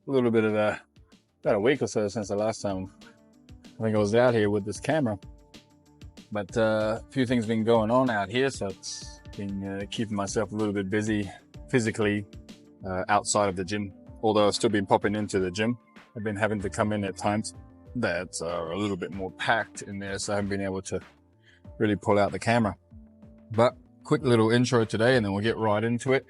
a little bit of about a week or so since the last time I think I was out here with this camera. But a few things been going on out here, so it's been keeping myself a little bit busy physically outside of the gym. Although I've still been popping into the gym, I've been having to come in at times that are a little bit more packed in there, so I haven't been able to really pull out the camera. But quick little intro today, and then we'll get right into it.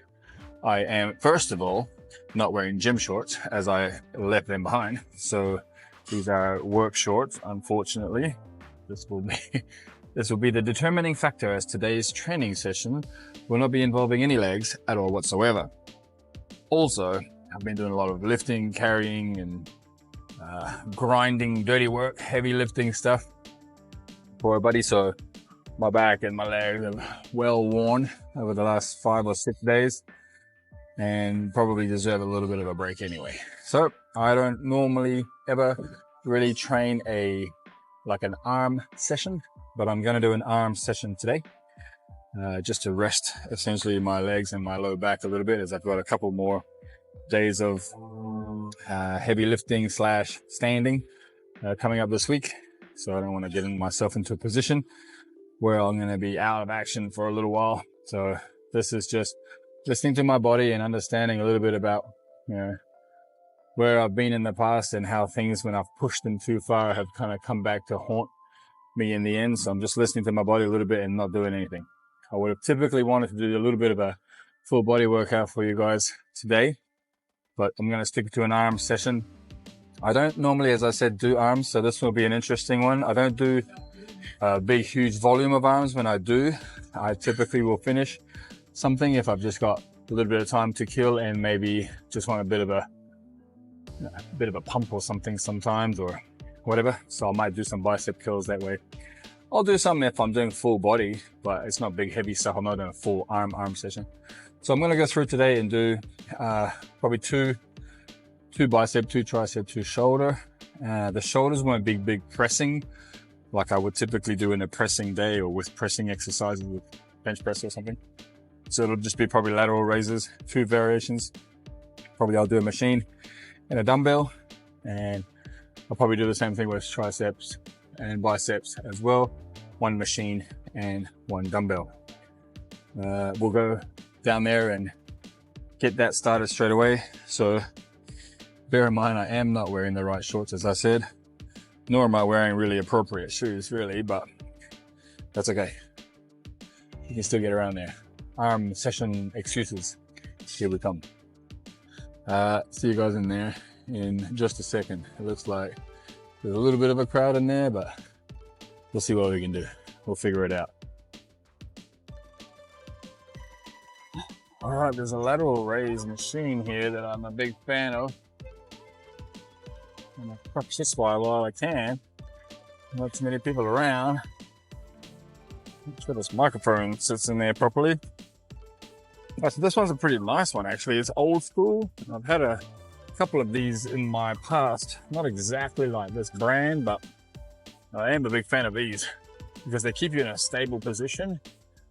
I am, first of all, not wearing gym shorts as I left them behind. So these are work shorts, unfortunately. This will be the determining factor, as today's training session will not be involving any legs at all whatsoever. Also, I've been doing a lot of lifting, carrying, and grinding, dirty work, heavy lifting stuff for a buddy. So my back and my legs are well worn over the last 5 or 6 days and probably deserve a little bit of a break anyway. So I don't normally ever really train like an arm session, but I'm going to do an arm session today just to rest essentially my legs and my low back a little bit, as I've got a couple more days of heavy lifting / standing coming up this week. So I don't want to get myself into a position where I'm going to be out of action for a little while. So this is just listening to my body and understanding a little bit about, where I've been in the past and how things, when I've pushed them too far, have kind of come back to haunt me in the end. So I'm just listening to my body a little bit and not doing anything. I would have typically wanted to do a little bit of a full body workout for you guys today, but I'm going to stick to an arm session. I don't normally, as I said, do arms, so this will be an interesting one. I don't do a big, huge volume of arms. When I do, I typically will finish something if I've just got a little bit of time to kill and maybe just want a bit of a pump or something sometimes, or whatever. So I might do some bicep curls that way. I'll do some if I'm doing full body, but it's not big, heavy stuff. I'm not doing a full arm session. So I'm going to go through today and do probably two bicep, 2 tricep, 2 shoulder. The shoulders won't be big pressing like I would typically do in a pressing day or with pressing exercises with bench press or something. So it'll just be probably lateral raises, 2 variations. Probably I'll do a machine and a dumbbell, and I'll probably do the same thing with triceps and biceps as well. 1 machine and 1 dumbbell. We'll go down there and get that started straight away. So bear in mind, I am not wearing the right shorts, as I said, nor am I wearing really appropriate shoes, really, but that's okay. You can still get around there. Arm session excuses, here we come. See you guys in there in just a second. It looks like there's a little bit of a crowd in there, but we'll see what we can do. We'll figure it out. All right, there's a lateral raise machine here that I'm a big fan of. I'm gonna practice while I can. Not too many people around. Make sure this microphone sits in there properly. Oh, so this one's a pretty nice one, actually. It's old school. I've had a couple of these in my past. Not exactly like this brand, but I am a big fan of these because they keep you in a stable position.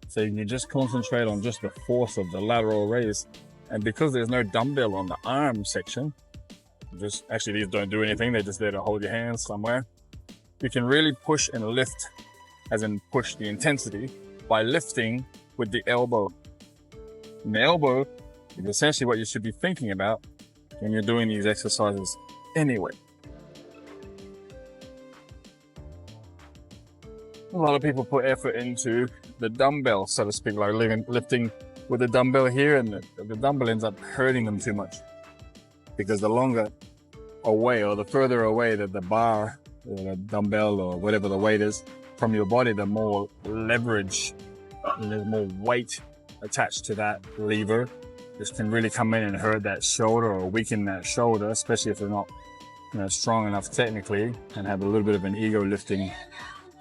So you can just concentrate on just the force of the lateral raise. And because there's no dumbbell on the arm section, these don't do anything. They're just there to hold your hands somewhere. You can really push and lift, as in push the intensity, by lifting with the elbow. And the elbow is essentially what you should be thinking about when you're doing these exercises anyway. A lot of people put effort into the dumbbell, so to speak, like lifting with the dumbbell here, and the dumbbell ends up hurting them too much. Because the longer away or the further away that the bar or the dumbbell or whatever the weight is from your body, the more leverage and there's more weight attached to that lever. This can really come in and hurt that shoulder or weaken that shoulder, especially if they're not strong enough technically and have a little bit of an ego lifting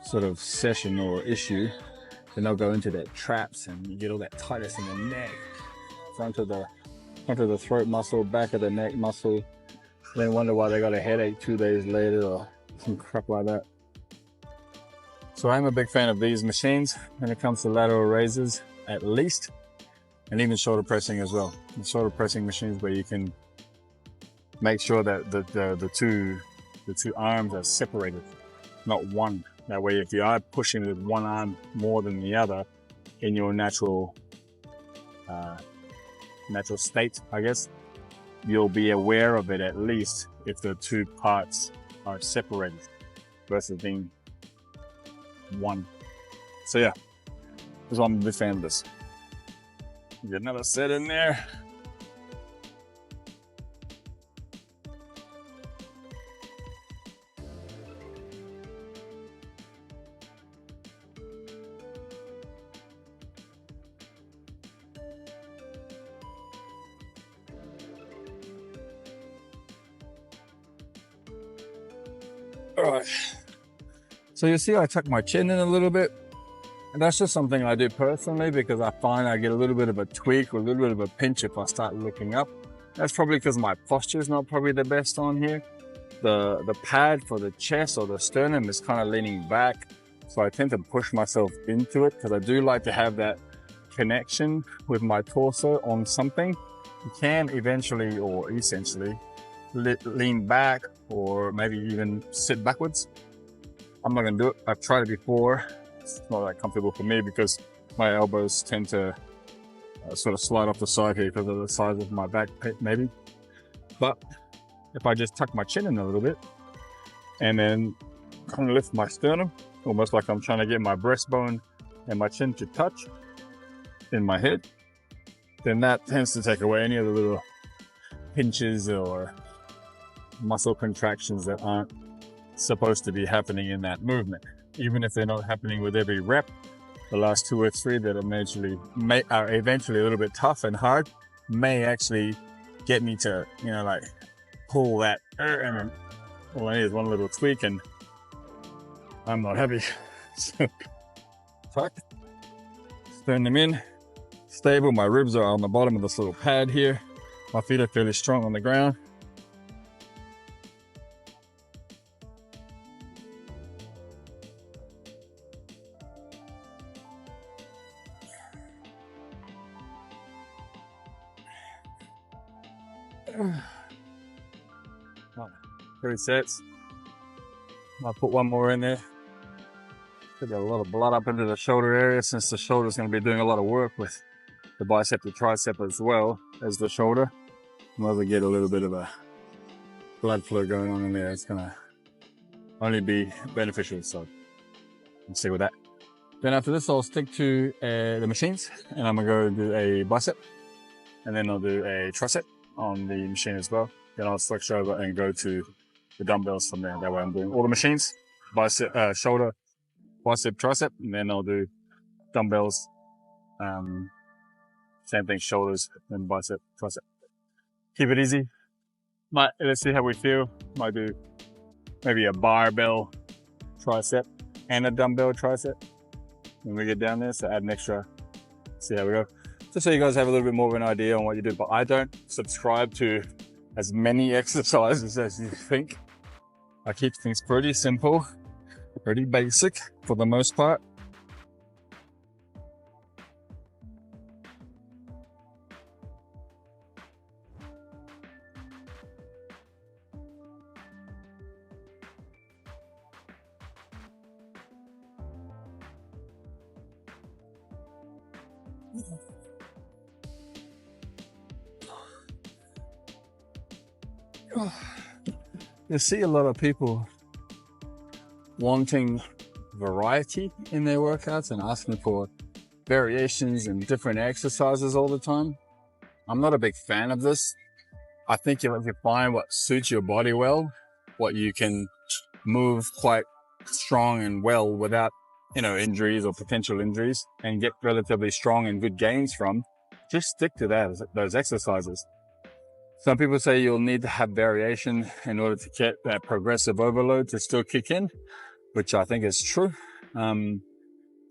sort of session or issue. Then they'll go into their traps and you get all that tightness in the neck, front of the throat muscle, back of the neck muscle. Then wonder why they got a headache 2 days later or some crap like that. So I'm a big fan of these machines when it comes to lateral raises, at least, and even shoulder pressing as well. The shoulder pressing machines where you can make sure that the two arms are separated, not one. That way, if you are pushing with one arm more than the other in your natural state, I guess, you'll be aware of it at least if the two parts are separated versus being one. So yeah, that's why I'm a big fan of this. Get another set in there. All right. So you see I tuck my chin in a little bit. And that's just something I do personally because I find I get a little bit of a tweak or a little bit of a pinch if I start looking up. That's probably because my posture is not probably the best on here. The pad for the chest or the sternum is kind of leaning back. So I tend to push myself into it because I do like to have that connection with my torso on something. You can eventually or essentially lean back or maybe even sit backwards. I'm not gonna do it. I've tried it before. It's not that comfortable for me because my elbows tend to sort of slide off the side here because of the size of my back, maybe. But if I just tuck my chin in a little bit and then kind of lift my sternum, almost like I'm trying to get my breastbone and my chin to touch in my head, then that tends to take away any of the little pinches or muscle contractions that aren't supposed to be happening in that movement. Even if they're not happening with every rep, the last 2 or 3 that are eventually a little bit tough and hard may actually get me to, like pull that, and then all I need is one little tweak and I'm not happy. So, tuck, turn them in, stable. My ribs are on the bottom of this little pad here. My feet are fairly strong on the ground. Oh, 3 sets. I'll put one more in there. Got a lot of blood up into the shoulder area since the shoulder is going to be doing a lot of work with the bicep to tricep as well as the shoulder. I'll get a little bit of a blood flow going on in there. It's going to only be beneficial. So let's see with that. Then after this, I'll stick to the machines and I'm going to go do a bicep and then I'll do a tricep on the machine as well. Then I'll switch over and go to the dumbbells from there. That way I'm doing all the machines, bicep, shoulder, bicep, tricep, and then I'll do dumbbells, same thing, shoulders, and bicep, tricep. Keep it easy. Let's see how we feel. Might do maybe a barbell tricep and a dumbbell tricep when we get down there, so add an extra, see how we go. Just so you guys have a little bit more of an idea on what you do, but I don't subscribe to as many exercises as you think. I keep things pretty simple, pretty basic for the most part. You see a lot of people wanting variety in their workouts and asking for variations and different exercises all the time. I'm not a big fan of this. I think if you find what suits your body well, what you can move quite strong and well without, injuries or potential injuries, and get relatively strong and good gains from, just stick to those exercises. Some people say you'll need to have variation in order to get that progressive overload to still kick in, which I think is true. The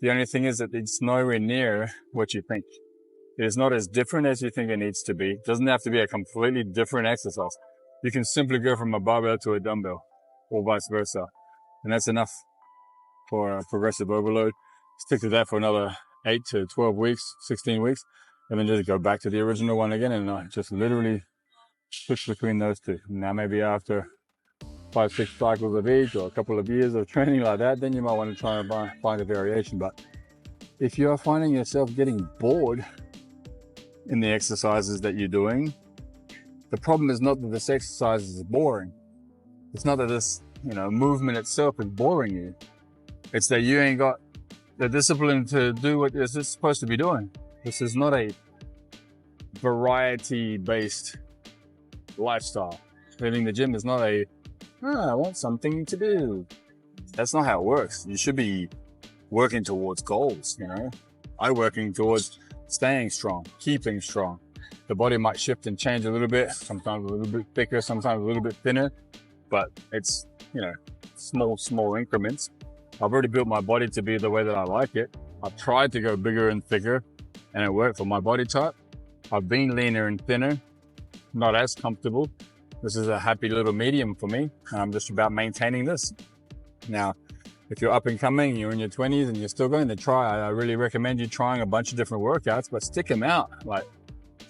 only thing is that it's nowhere near what you think. It is not as different as you think it needs to be. It doesn't have to be a completely different exercise. You can simply go from a barbell to a dumbbell or vice versa. And that's enough for a progressive overload. Stick to that for another 8 to 12 weeks, 16 weeks, and then just go back to the original one again and just literally switch between those two. Now maybe after 5-6 cycles of each, or a couple of years of training like that, then you might want to try and find a variation. But if you're finding yourself getting bored in the exercises that you're doing, the problem is not that this exercise is boring. It's not that this, movement itself is boring you. It's that you ain't got the discipline to do what you're supposed to be doing. This is not a variety-based lifestyle. Hitting the gym is not I want something to do. That's not how it works. You should be working towards goals, I'm working towards staying strong, keeping strong. The body might shift and change a little bit, sometimes a little bit thicker, sometimes a little bit thinner, but it's, small increments. I've already built my body to be the way that I like it. I've tried to go bigger and thicker, and it worked for my body type. I've been leaner and thinner, not as comfortable. This is a happy little medium for me, and I'm just about maintaining this. Now, if you're up and coming, you're in your 20s and you're still going to try, I really recommend you trying a bunch of different workouts, but stick them out. Like,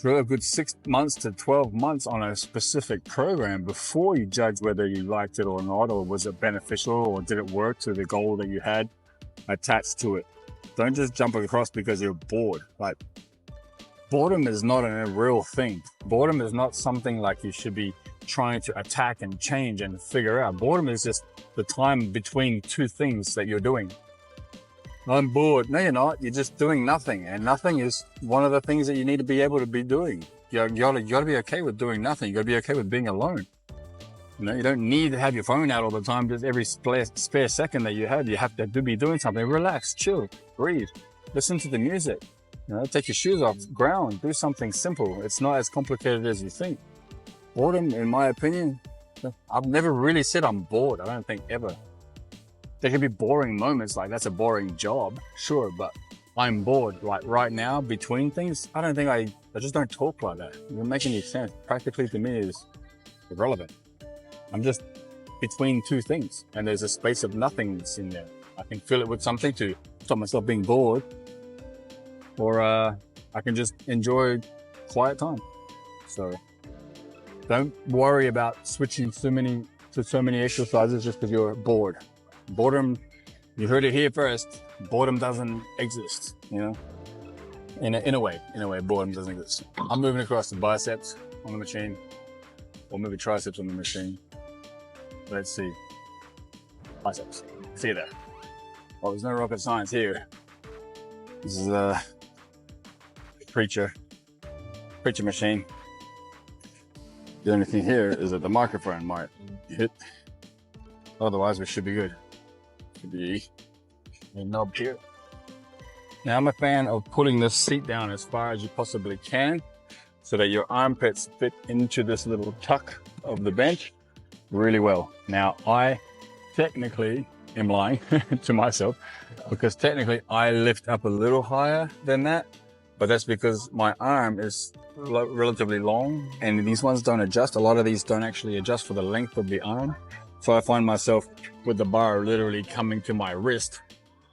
throw a good 6 months to 12 months on a specific program before you judge whether you liked it or not, or was it beneficial, or did it work to the goal that you had attached to it. Don't just jump across because you're bored. Like, boredom is not a real thing. Boredom is not something like you should be trying to attack and change and figure out. Boredom is just the time between two things that you're doing. I'm bored. No, you're not. You're just doing nothing. And nothing is one of the things that you need to be able to be doing. You gotta be okay with doing nothing. You gotta be okay with being alone. You don't need to have your phone out all the time. Just every spare second that you have to be doing something. Relax, chill, breathe, listen to the music. Take your shoes off, ground, do something simple. It's not as complicated as you think. Boredom, in my opinion, I've never really said I'm bored. I don't think ever. There can be boring moments, like that's a boring job, sure, but I'm bored. Like right now, between things, I don't think I just don't talk like that. It doesn't make any sense. Practically to me is irrelevant. I'm just between two things, and there's a space of nothingness in there. I can fill it with something to stop myself being bored, or I can just enjoy quiet time. So don't worry about switching so many exercises just because you're bored. Boredom, you heard it here first. Boredom doesn't exist, In a way, boredom doesn't exist. I'm moving across the biceps on the machine, or maybe triceps on the machine. Let's see. Biceps. See there. Well, there's no rocket science here. This is a preacher machine. The only thing here is that the microphone might hit. Otherwise, we should be good. Should be a knob here. Now, I'm a fan of putting this seat down as far as you possibly can, so that your armpits fit into this little tuck of the bench really well. Now, I technically am lying to myself, because technically I lift up a little higher than that, but that's because my arm is relatively long, and these ones don't adjust. A lot of these don't actually adjust for the length of the arm. So I find myself with the bar literally coming to my wrist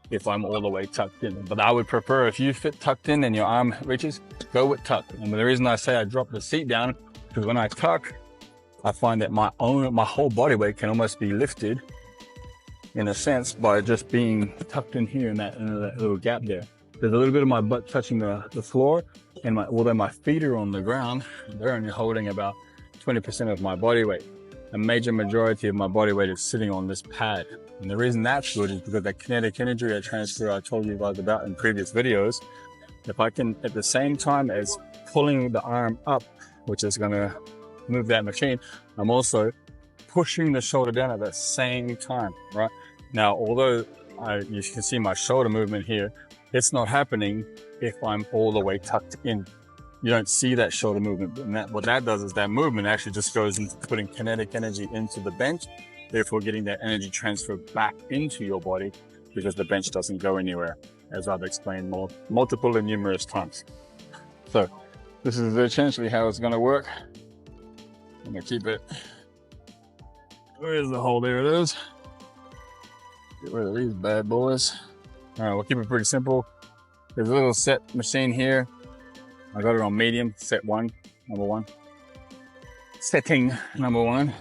if I'm all the way tucked in. But I would prefer, if you fit tucked in and your arm reaches, go with tuck. And the reason I say I drop the seat down, because when I tuck, I find that my whole body weight can almost be lifted, in a sense, by just being tucked in here in that little gap there. There's a little bit of my butt touching the floor, and although my feet are on the ground, they're only holding about 20% of my body weight. A major majority of my body weight is sitting on this pad. And the reason that's good is because that kinetic energy transfer I told you guys about in previous videos, if I can, at the same time as pulling the arm up, which is gonna move that machine, I'm also pushing the shoulder down at the same time, right? Now, although you can see my shoulder movement here, it's not happening if I'm all the way tucked in. You don't see that shoulder movement. And what that does is that movement actually just goes into putting kinetic energy into the bench, therefore getting that energy transfer back into your body, because the bench doesn't go anywhere, as I've explained multiple and numerous times. So this is essentially how it's going to work. I'm going to keep it. Where's the hole? There it is. Get rid of these bad boys. All right, we'll keep it pretty simple. There's a little set machine here. I got it on medium, set 1, number 1. setting number 1.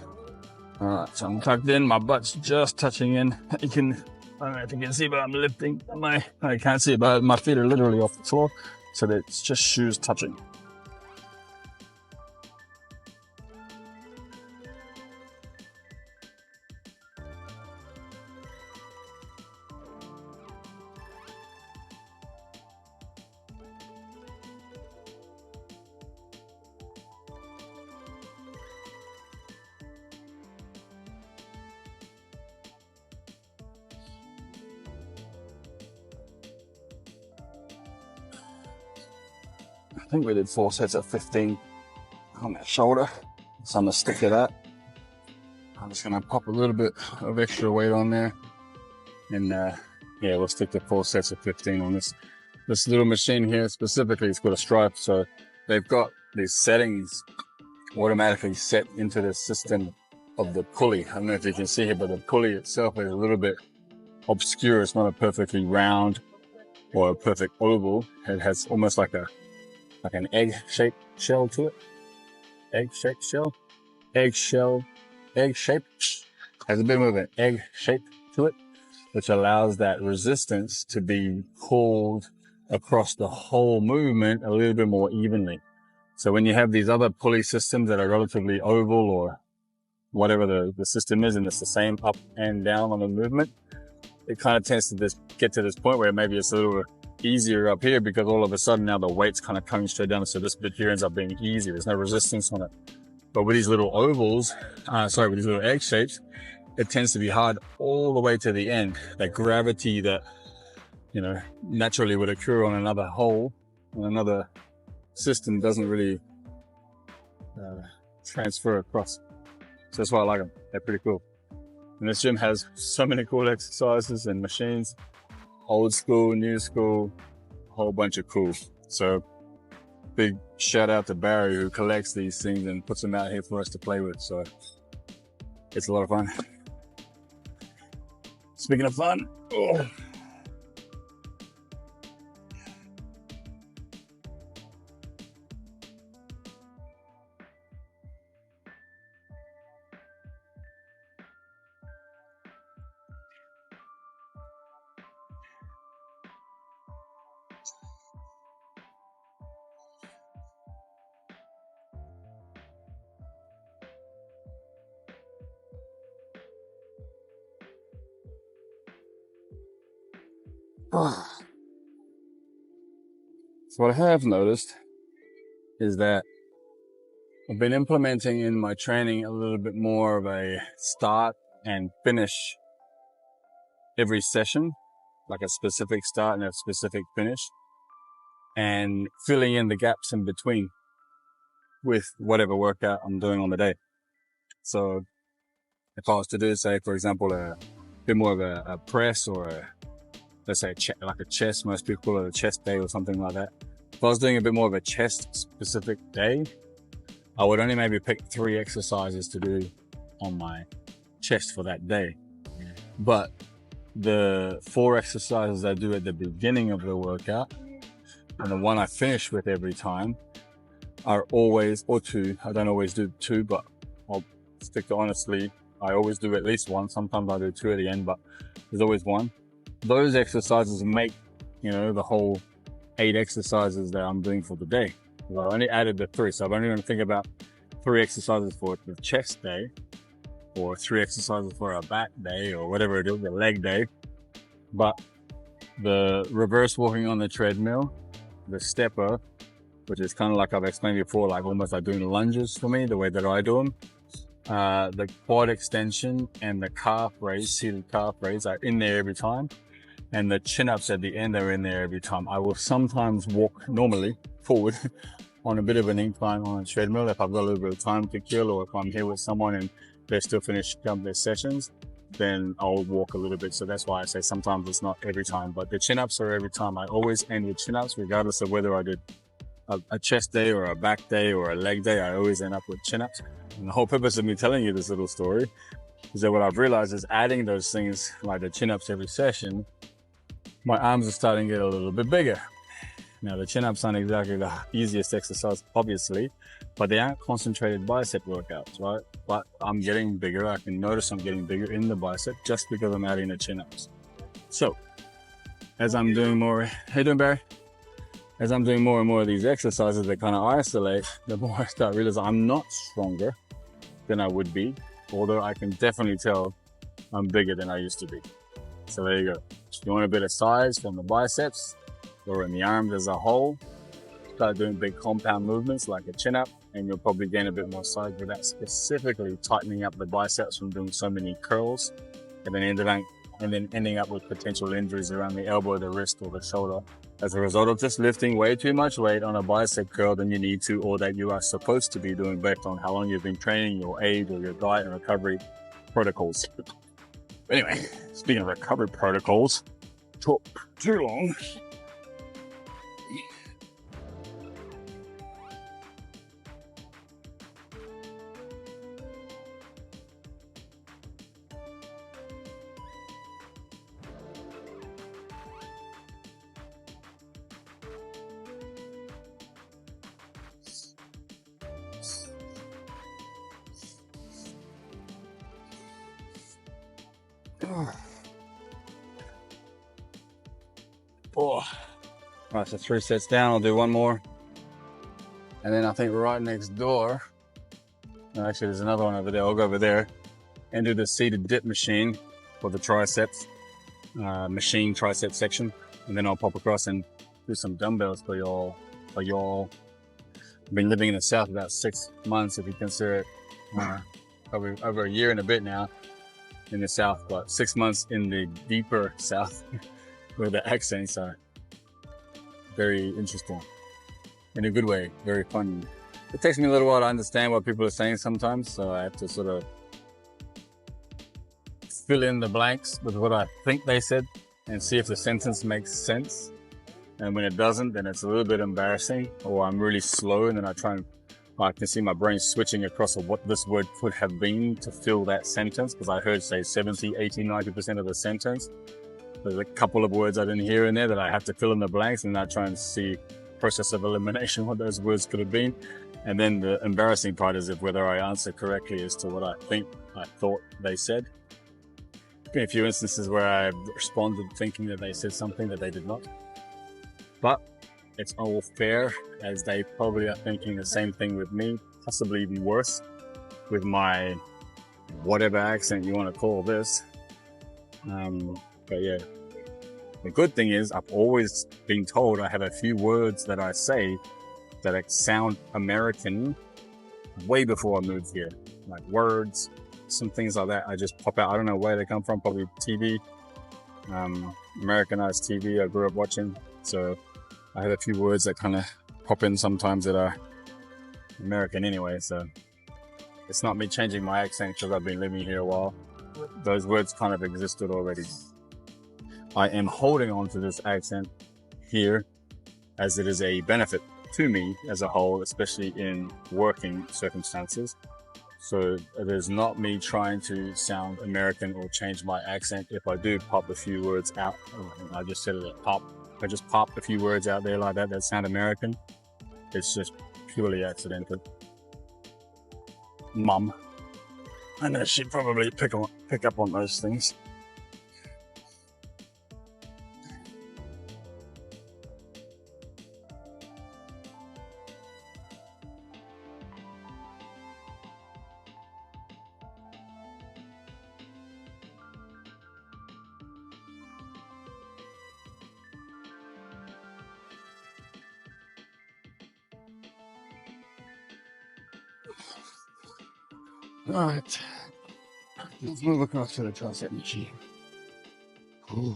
All right, so I'm tucked in, my butt's just touching in. I don't know if you can see, but I'm lifting I can't see, but my feet are literally off the floor, so that it's just shoes touching. I think we did 4 sets of 15 on that shoulder, so I'm gonna stick to that. I'm just gonna pop a little bit of extra weight on there, and yeah, we'll stick to 4 sets of 15 on this little machine here. Specifically, it's got a stripe, so they've got these settings automatically set into the system of the pulley. I don't know if you can see here, but the pulley itself is a little bit obscure. It's not a perfectly round or a perfect oval. It has almost like an egg-shaped shell to it. Egg-shaped shell? Egg-shape. Has a bit of an egg shape to it, which allows that resistance to be pulled across the whole movement a little bit more evenly. So when you have these other pulley systems that are relatively oval or whatever the system is, and it's the same up and down on the movement, it kind of tends to just get to this point where maybe it's a little easier up here because all of a sudden now the weight's kind of coming straight down, so this bit here ends up being easy. There's no resistance on it. But with these little ovals, with these little egg shapes, it tends to be hard all the way to the end. That gravity that, naturally would occur on another hole, on another system, doesn't really transfer across. So that's why I like them. They're pretty cool. And this gym has so many cool exercises and machines. Old school, new school, a whole bunch of cool. So big shout out to Barry, who collects these things and puts them out here for us to play with. So it's a lot of fun. Speaking of fun, So what I have noticed is that I've been implementing in my training a little bit more of a start and finish every session, like a specific start and a specific finish, and filling in the gaps in between with whatever workout I'm doing on the day. So if I was to do, say, for example, a bit more of a press or let's say like a chest, most people call it a chest day or something like that. If I was doing a bit more of a chest specific day, I would only maybe pick 3 exercises to do on my chest for that day. But the 4 exercises I do at the beginning of the workout and the one I finish with every time are always, or 2, I don't always do 2, but I'll stick to honestly, I always do at least 1. Sometimes I do 2 at the end, but there's always 1. Those exercises make, the whole 8 exercises that I'm doing for the day. I only added the 3, so I'm only going to think about 3 exercises for the chest day, or 3 exercises for a back day, or whatever it is, the leg day. But the reverse walking on the treadmill, the stepper, which is kind of like I've explained before, like almost like doing lunges for me, the way that I do them. The quad extension and the calf raise, seated calf raise are in there every time. And the chin-ups at the end are in there every time. I will sometimes walk normally forward on a bit of an incline on a treadmill if I've got a little bit of time to kill, or if I'm here with someone and they're still finishing up their sessions, then I'll walk a little bit. So that's why I say sometimes it's not every time, but the chin-ups are every time. I always end with chin-ups, regardless of whether I did a chest day or a back day or a leg day. I always end up with chin-ups. And the whole purpose of me telling you this little story is that what I've realized is adding those things like the chin-ups every session, my arms are starting to get a little bit bigger. Now, the chin-ups aren't exactly the easiest exercise, obviously, but they aren't concentrated bicep workouts, right? But I'm getting bigger. I can notice I'm getting bigger in the bicep just because I'm adding the chin-ups. So, as I'm doing more, how you doing, Barry? As I'm doing more and more of these exercises that kind of isolate, the more I start realizing I'm not stronger than I would be, although I can definitely tell I'm bigger than I used to be. So there you go. If you want a bit of size from the biceps or in the arms as a whole, start doing big compound movements like a chin up, and you'll probably gain a bit more size without specifically tightening up the biceps from doing so many curls, and then ending up with potential injuries around the elbow, the wrist, or the shoulder as a result of just lifting way too much weight on a bicep curl than you need to, or that you are supposed to be doing based on how long you've been training, your age, or your diet and recovery protocols. Anyway, speaking of recovery protocols, talk too long. All right, so 3 sets down. I'll do one more, and then I think right next door, actually there's another one over there. I'll go over there and do the seated dip machine for the triceps, machine tricep section, and then I'll pop across and do some dumbbells for y'all. I've been living in the South about 6 months, if you consider it, probably over a year and a bit now in the South, but 6 months in the deeper South where the accents are very interesting in a good way, very funny. It takes me a little while to understand what people are saying sometimes, so I have to sort of fill in the blanks with what I think they said and see if the sentence makes sense. And when it doesn't, then it's a little bit embarrassing, or I'm really slow and then I can see my brain switching across of what this word could have been to fill that sentence, because I heard say 70, 80, 90% of the sentence. There's a couple of words I didn't hear in there that I have to fill in the blanks, and I try and see process of elimination, what those words could have been. And then the embarrassing part is if whether I answer correctly as to what I thought they said. There's been a few instances where I responded thinking that they said something that they did not. But it's all fair, as they probably are thinking the same thing with me, possibly even worse with my whatever accent you want to call this. But yeah, the good thing is I've always been told I have a few words that I say that sound American way before I moved here. Like words, some things like that, I just pop out. I don't know where they come from, probably TV, Americanized TV I grew up watching. So I have a few words that kind of pop in sometimes that are American anyway. So it's not me changing my accent because I've been living here a while. Those words kind of existed already. I am holding on to this accent here as it is a benefit to me as a whole, especially in working circumstances. So it is not me trying to sound American or change my accent. If I do pop a few words out, I just said it, I just popped a few words out there like that sound American. It's just purely accidental. Mum, I know she'd probably pick up on those things. All right, let's move across to the tricep machine. Ooh.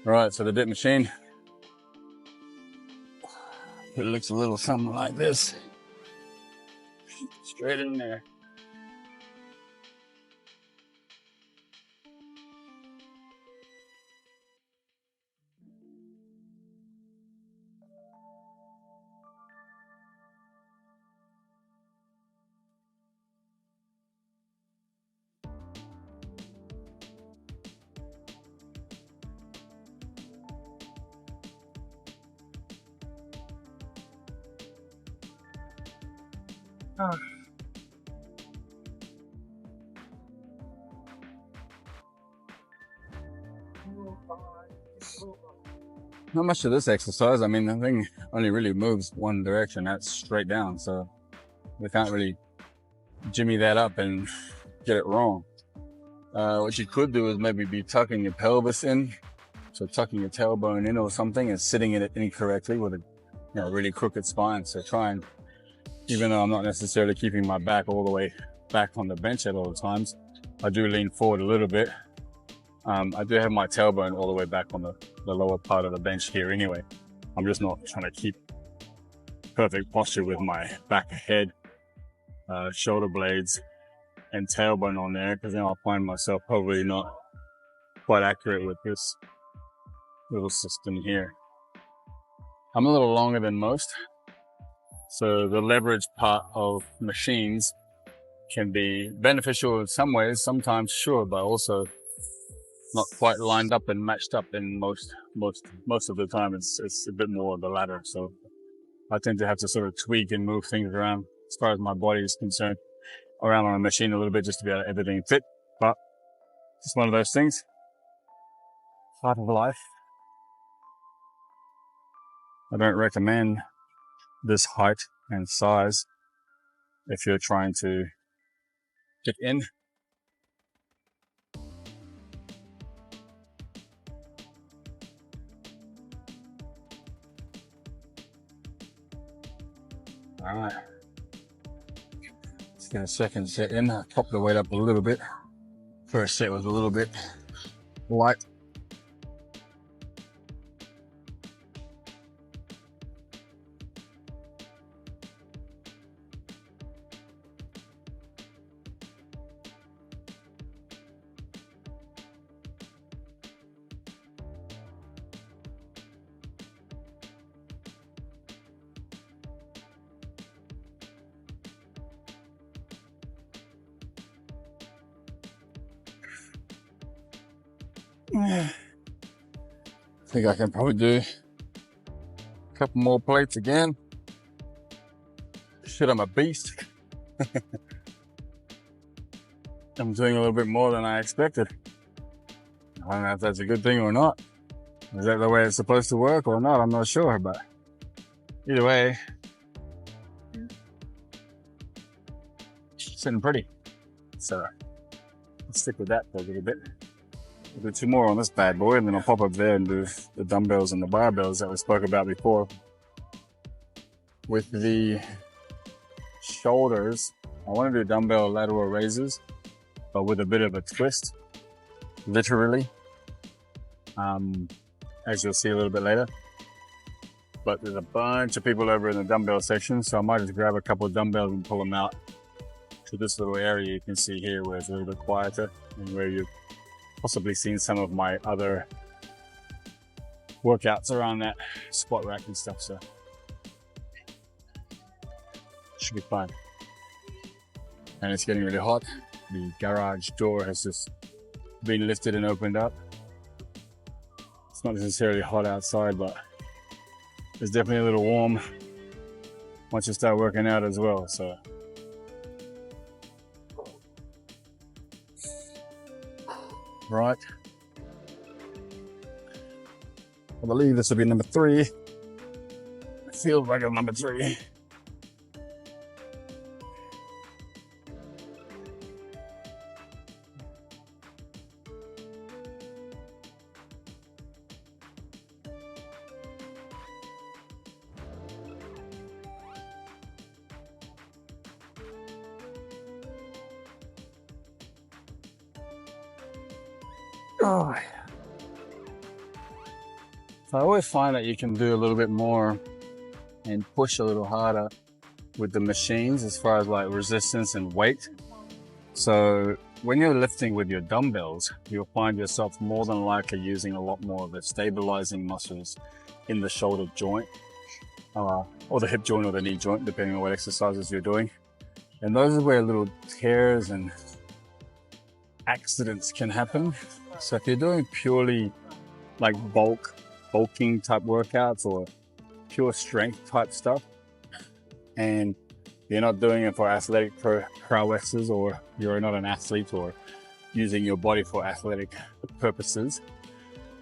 All right, so the dip machine, it looks a little something like this. Straight in there. Ah. Not much to this exercise. I mean, the thing only really moves one direction, that's straight down. So we can't really jimmy that up and get it wrong. What you could do is maybe be tucking your pelvis in. So tucking your tailbone in or something and sitting in it incorrectly with a really crooked spine. So try and, even though I'm not necessarily keeping my back all the way back on the bench at all times, I do lean forward a little bit. I do have my tailbone all the way back on the lower part of the bench here anyway. I'm just not trying to keep perfect posture with my back, head, shoulder blades, and tailbone on there, because then I'll find myself probably not quite accurate with this little system here. I'm a little longer than most, so the leverage part of machines can be beneficial in some ways, sometimes sure, but also not quite lined up and matched up in most of the time. It's a bit more of the latter. So I tend to have to sort of tweak and move things around as far as my body is concerned, around on a machine a little bit just to be able to everything fit. But it's one of those things. Part of life. I don't recommend this height and size if you're trying to get in. All right, let's get a second set in. I popped the weight up a little bit. First set was a little bit light. I think I can probably do a couple more plates again. Shit, I'm a beast. I'm doing a little bit more than I expected. I don't know if that's a good thing or not. Is that the way it's supposed to work or not? I'm not sure, but either way, sitting pretty. So let's stick with that for a little bit. We'll do 2 more on this bad boy, and then I'll pop up there and do the dumbbells and the barbells that we spoke about before. With the shoulders, I want to do dumbbell lateral raises, but with a bit of a twist, literally, as you'll see a little bit later. But there's a bunch of people over in the dumbbell section, so I might just grab a couple of dumbbells and pull them out to this little area you can see here where it's a little bit quieter and where you've possibly seen some of my other workouts around that squat rack and stuff, so should be fun. And it's getting really hot. The garage door has just been lifted and opened up. It's not necessarily hot outside, but it's definitely a little warm once you start working out as well, so. Right. I believe this will be number 3. It feels like a number 3. Oh. So I always find that you can do a little bit more and push a little harder with the machines as far as like resistance and weight. So when you're lifting with your dumbbells, you'll find yourself more than likely using a lot more of the stabilizing muscles in the shoulder joint, or the hip joint or the knee joint, depending on what exercises you're doing. And those are where little tears and accidents can happen. So if you're doing purely like bulking type workouts or pure strength type stuff, and you're not doing it for athletic prowesses, or you're not an athlete or using your body for athletic purposes,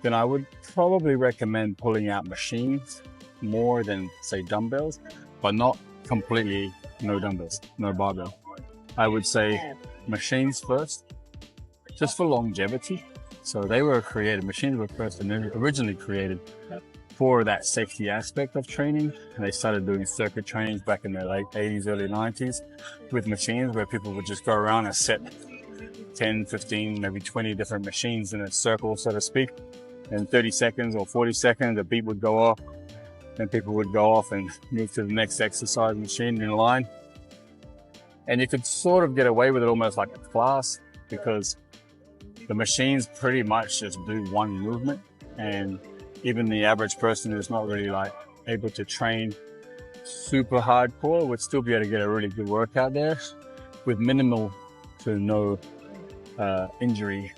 then I would probably recommend pulling out machines more than, say, dumbbells, but not completely no dumbbells, no barbell. I would say machines first, just for longevity. So they were created, machines were first and originally created for that safety aspect of training. And they started doing circuit trainings back in the late 80s, early 90s with machines where people would just go around and set 10, 15, maybe 20 different machines in a circle, so to speak. In 30 seconds or 40 seconds, a beat would go off, and people would go off and move to the next exercise machine in line. And you could sort of get away with it almost like a class, because the machines pretty much just do one movement, and even the average person who's not really like able to train super hardcore would still be able to get a really good workout there with minimal to no injury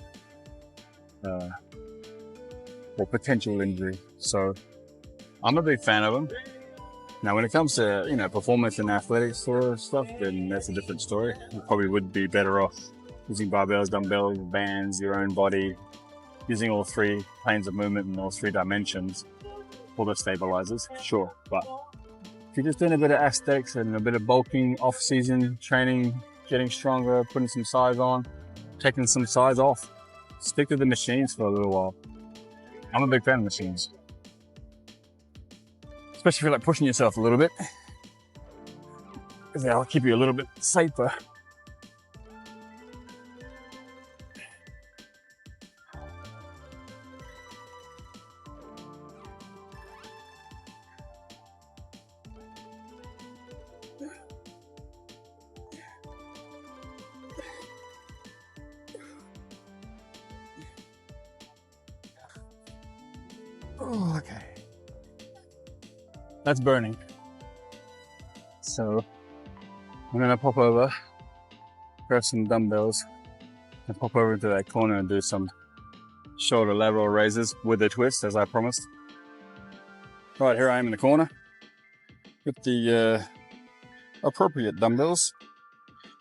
or potential injury. So I'm a big fan of them. Now, when it comes to, you know, performance and athletics sort of stuff, then that's a different story. You probably would be better off using barbells, dumbbells, bands, your own body, using all three planes of movement and all three dimensions for the stabilizers, sure. But if you're just doing a bit of aesthetics and a bit of bulking, off-season training, getting stronger, putting some size on, taking some size off, stick to the machines for a little while. I'm a big fan of machines, especially if you like pushing yourself a little bit, because they'll keep you a little bit safer. Oh, okay. That's burning. So I'm gonna pop over, grab some dumbbells, and pop over into that corner and do some shoulder lateral raises with a twist, as I promised. Right, here I am in the corner with the appropriate dumbbells.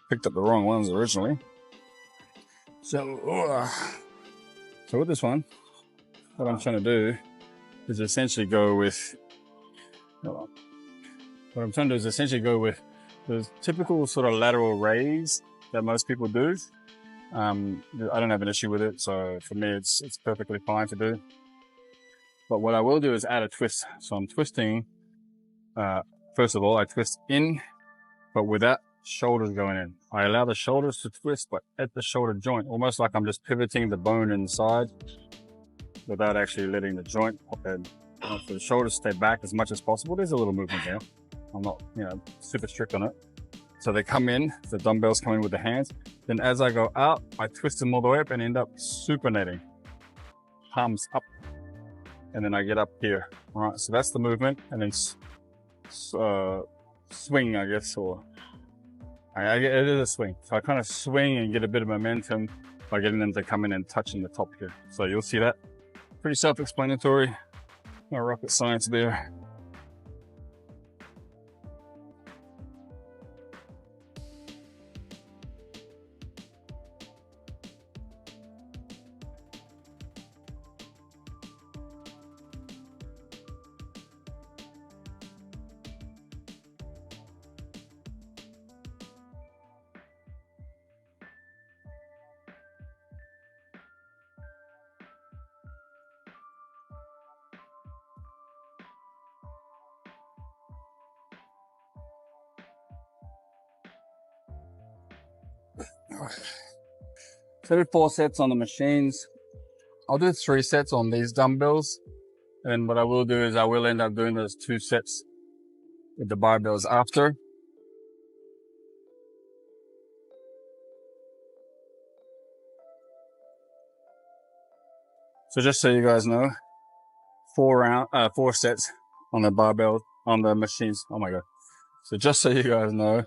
Picked up the wrong ones originally. So with this one, what I'm trying to do is essentially go with, the typical sort of lateral raise that most people do. I don't have an issue with it, so for me it's perfectly fine to do. But what I will do is add a twist. So I'm twisting, first of all, I twist in, but without shoulders going in. I allow the shoulders to twist, but at the shoulder joint, almost like I'm just pivoting the bone inside without actually letting the joint and for the shoulders stay back as much as possible. There's a little movement there. I'm not, you know, super strict on it. So they come in, the dumbbells come in with the hands. Then as I go out, I twist them all the way up and end up supinating. Palms up. And then I get up here. All right, so that's the movement. And then swing, I guess, or it is a swing. So I kind of swing and get a bit of momentum by getting them to come in and touching the top here. So you'll see that. Pretty self-explanatory. No rocket science there. So I did 4 sets on the machines. I'll do 3 sets on these dumbbells. And what I will do is I will end up doing those 2 sets with the barbells after. So just so you guys know, 4 sets on the barbell, on the machines. Oh my God. So just so you guys know,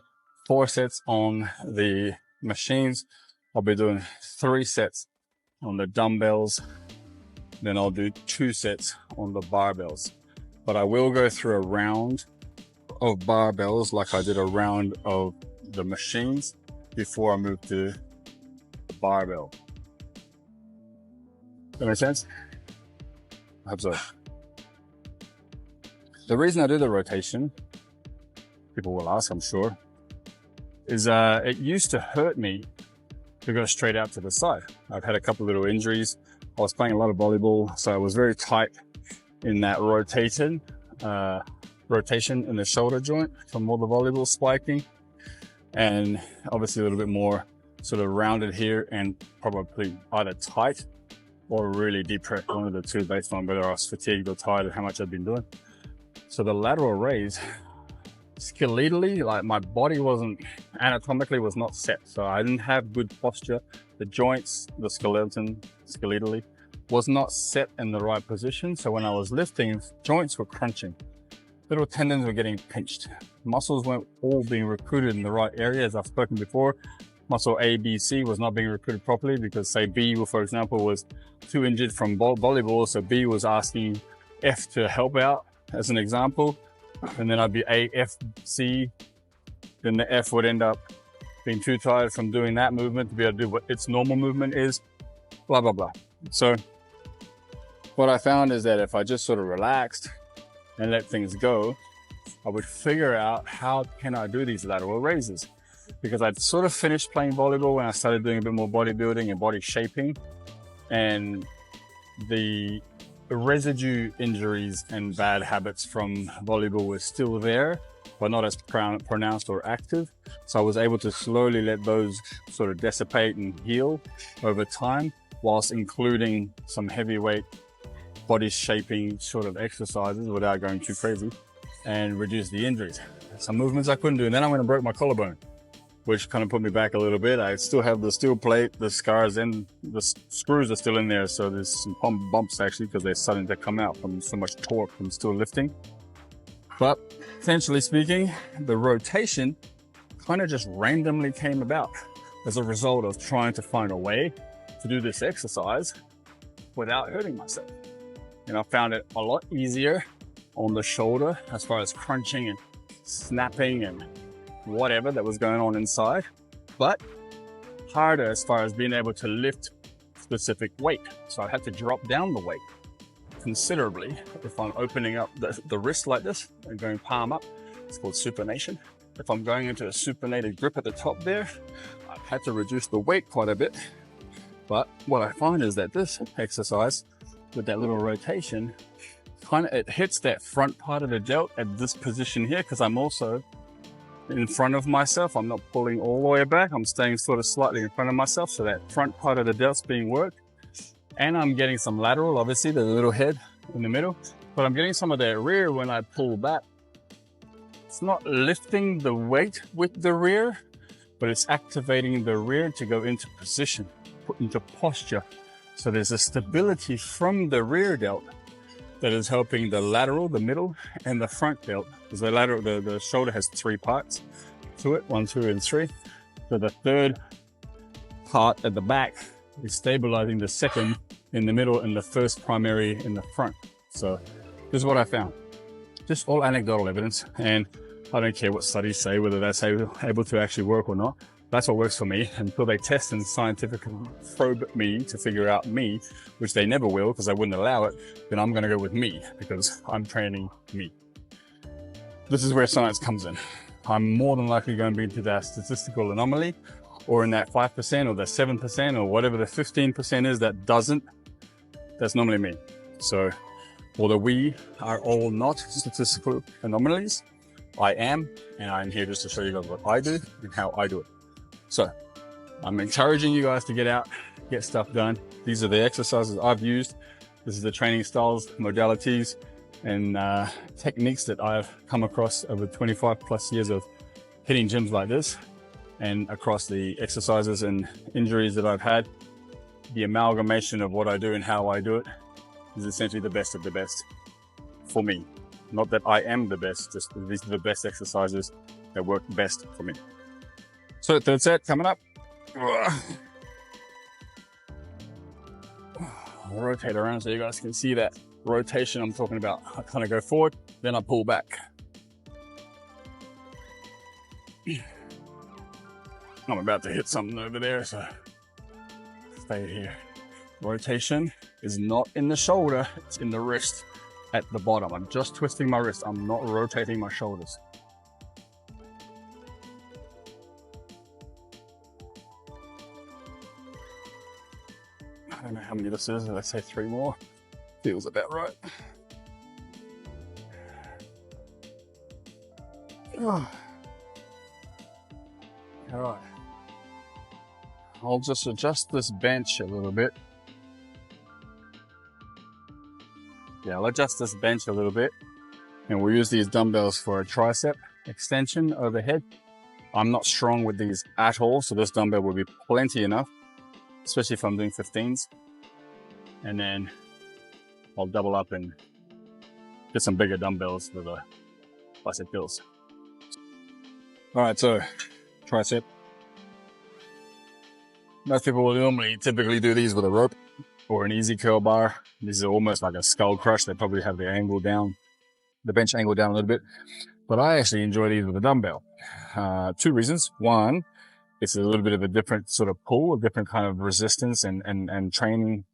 4 sets on the machines. I'll be doing 3 sets on the dumbbells. Then I'll do 2 sets on the barbells. But I will go through a round of barbells like I did a round of the machines before I moved to the barbell. That makes sense? I hope so. The reason I do the rotation, people will ask, I'm sure, is it used to hurt me to go straight out to the side. I've had a couple little injuries. I was playing a lot of volleyball, so I was very tight in that rotation in the shoulder joint from all the volleyball spiking, and obviously a little bit more sort of rounded here and probably either tight or really depressed, one of the two, based on whether I was fatigued or tired and how much I've been doing. So the lateral raise, skeletally, like my body wasn't, anatomically was not set. So I didn't have good posture. The joints, the skeleton, skeletally, was not set in the right position. So when I was lifting, joints were crunching. Little tendons were getting pinched. Muscles weren't all being recruited in the right area, as I've spoken before. Muscle A, B, C was not being recruited properly because, say, B, for example, was too injured from volleyball. So B was asking F to help out, as an example. And then I'd be A, F, C. Then the F would end up being too tired from doing that movement to be able to do what its normal movement is, blah, blah, blah. So what I found is that if I just sort of relaxed and let things go, I would figure out how can I do these lateral raises. Because I'd sort of finished playing volleyball when I started doing a bit more bodybuilding and body shaping, and the residue injuries and bad habits from volleyball were still there, but not as pronounced or active. So I was able to slowly let those sort of dissipate and heal over time, whilst including some heavyweight body shaping sort of exercises without going too crazy, and reduce the injuries. Some movements I couldn't do, and then I went and broke my collarbone, which kind of put me back a little bit. I still have the steel plate, the scars, and the screws are still in there. So there's some bumps actually, because they're starting to come out from so much torque from still lifting. But essentially speaking, the rotation kind of just randomly came about as a result of trying to find a way to do this exercise without hurting myself. And I found it a lot easier on the shoulder as far as crunching and snapping and whatever that was going on inside, but harder as far as being able to lift specific weight. So I had to drop down the weight considerably. If I'm opening up the wrist like this and going palm up, it's called supination. If I'm going into a supinated grip at the top there, I've had to reduce the weight quite a bit. But what I find is that this exercise with that little rotation, it hits that front part of the delt at this position here, because I'm also in front of myself. I'm not pulling all the way back. I'm staying sort of slightly in front of myself. So that front part of the delt's being worked. And I'm getting some lateral, obviously, the little head in the middle. But I'm getting some of that rear when I pull back. It's not lifting the weight with the rear, but it's activating the rear to go into position, put into posture. So there's a stability from the rear delt that is helping the lateral, the middle, and the front delt. Because the lateral, the shoulder has 3 parts to it, 1, 2, and 3. So the third part at the back is stabilizing the second in the middle and the first primary in the front. So this is what I found. Just all anecdotal evidence, and I don't care what studies say, whether that's able to actually work or not. That's what works for me until they test and scientifically probe me to figure out me, which they never will because I wouldn't allow it. Then I'm going to go with me because I'm training me. This is where science comes in. I'm more than likely going to be into that statistical anomaly, or in that 5% or the 7% or whatever the 15% is that doesn't. That's normally me. So although we are all not statistical anomalies, I am, and I'm here just to show you guys what I do and how I do it. So I'm encouraging you guys to get out, get stuff done. These are the exercises I've used. This is the training styles, modalities, and techniques that I've come across over 25 plus years of hitting gyms like this, and across the exercises and injuries that I've had. The amalgamation of what I do and how I do it is essentially the best of the best for me. Not that I am the best, just these are the best exercises that work best for me. So third set coming up. I'll rotate around so you guys can see that rotation I'm talking about. I kind of go forward, then I pull back. I'm about to hit something over there, so stay here. Rotation is not in the shoulder, it's in the wrist at the bottom. I'm just twisting my wrist. I'm not rotating my shoulders. I don't know how many this is. Let's say 3 more. Feels about right. Oh. All right. I'll just adjust this bench a little bit. Yeah, I'll adjust this bench a little bit. And we'll use these dumbbells for a tricep extension overhead. I'm not strong with these at all, so this dumbbell will be plenty enough, especially if I'm doing 15s. And then I'll double up and get some bigger dumbbells for the bicep curls. All right, so tricep. Most people will typically do these with a rope or an easy curl bar. These are almost like a skull crush. They probably have the angle down, the bench angle down a little bit. But I actually enjoy these with a dumbbell. 2 reasons. One, it's a little bit of a different sort of pull, a different kind of resistance and training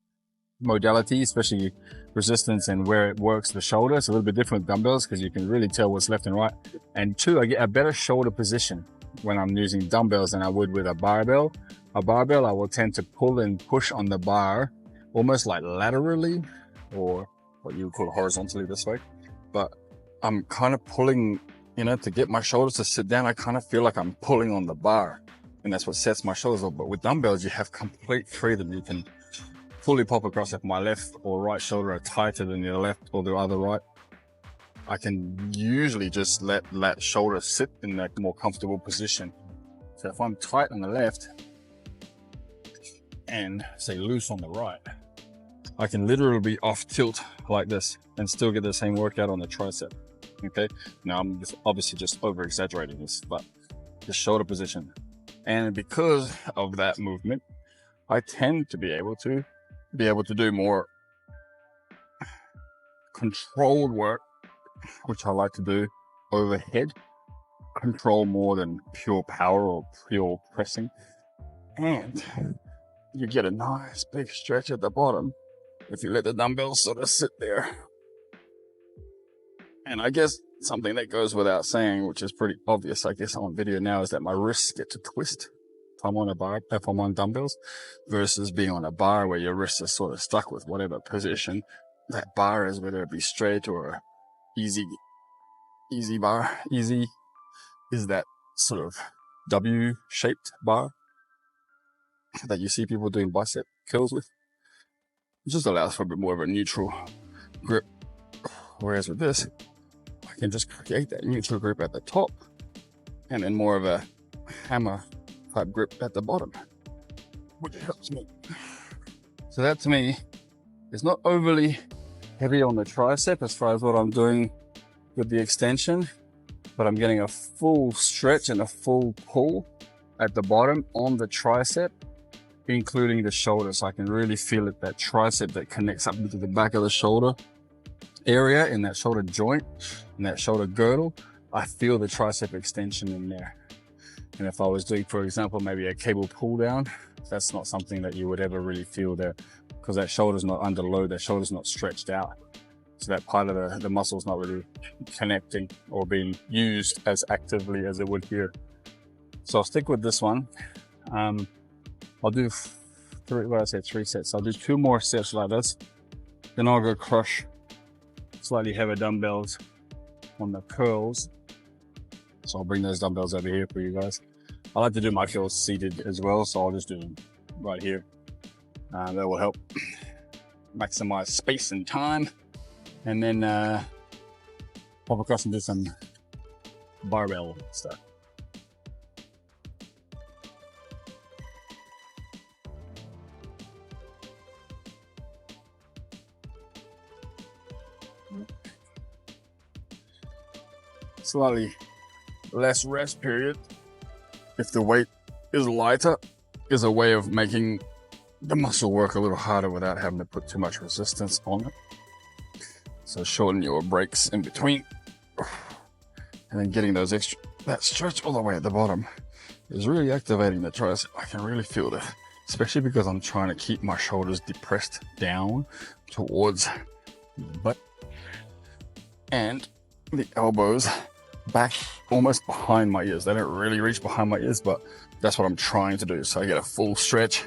modality, especially resistance and where it works the shoulder. It's a little bit different with dumbbells because you can really tell what's left and right. And 2, I get a better shoulder position when I'm using dumbbells than I would with a barbell. A barbell, I will tend to pull and push on the bar almost like laterally, or what you would call horizontally this way. But I'm kind of pulling, you know, to get my shoulders to sit down. I kind of feel like I'm pulling on the bar, and that's what sets my shoulders up. But with dumbbells, you have complete freedom. You can fully pop across if my left or right shoulder are tighter than the left or the other right. I can usually just let that shoulder sit in that more comfortable position. So if I'm tight on the left and say loose on the right, I can literally be off tilt like this and still get the same workout on the tricep. Okay, now I'm just obviously just over exaggerating this, but the shoulder position. And because of that movement, I tend to be able to do more controlled work, which I like to do overhead. Control more than pure power or pure pressing. And you get a nice big stretch at the bottom if you let the dumbbells sort of sit there. And I guess something that goes without saying, which is pretty obvious, I guess, on video now, is that my wrists get to twist if I'm on a bar, if I'm on dumbbells, versus being on a bar where your wrists are sort of stuck with whatever position that bar is, whether it be straight or easy bar. Easy is that sort of W-shaped bar that you see people doing bicep curls with. It just allows for a bit more of a neutral grip. Whereas with this, I can just create that neutral grip at the top and then more of a hammer type grip at the bottom, which helps me. So that to me is not overly heavy on the tricep as far as what I'm doing with the extension, but I'm getting a full stretch and a full pull at the bottom on the tricep, including the shoulder. So I can really feel it, that tricep that connects up into the back of the shoulder area, in that shoulder joint, in that shoulder girdle. I feel the tricep extension in there. And if I was doing, for example, maybe a cable pull down, that's not something that you would ever really feel there, because that shoulder's not under load, that shoulder's not stretched out. So that part of the muscle's not really connecting or being used as actively as it would here. So I'll stick with this one. I'll do 3 sets. I'll do 2 more sets like this. Then I'll go crush slightly heavier dumbbells on the curls. So I'll bring those dumbbells over here for you guys. I like to do my curls seated as well, so I'll just do them right here. That will help maximize space and time. And then pop across and do some barbell stuff. Slightly less rest period, if the weight is lighter, is a way of making the muscle work a little harder without having to put too much resistance on it. So shorten your breaks in between, and then getting those that stretch all the way at the bottom is really activating the tricep. I can really feel that, especially because I'm trying to keep my shoulders depressed down towards the butt and the elbows back almost behind my ears. They don't really reach behind my ears, but that's what I'm trying to do. So I get a full stretch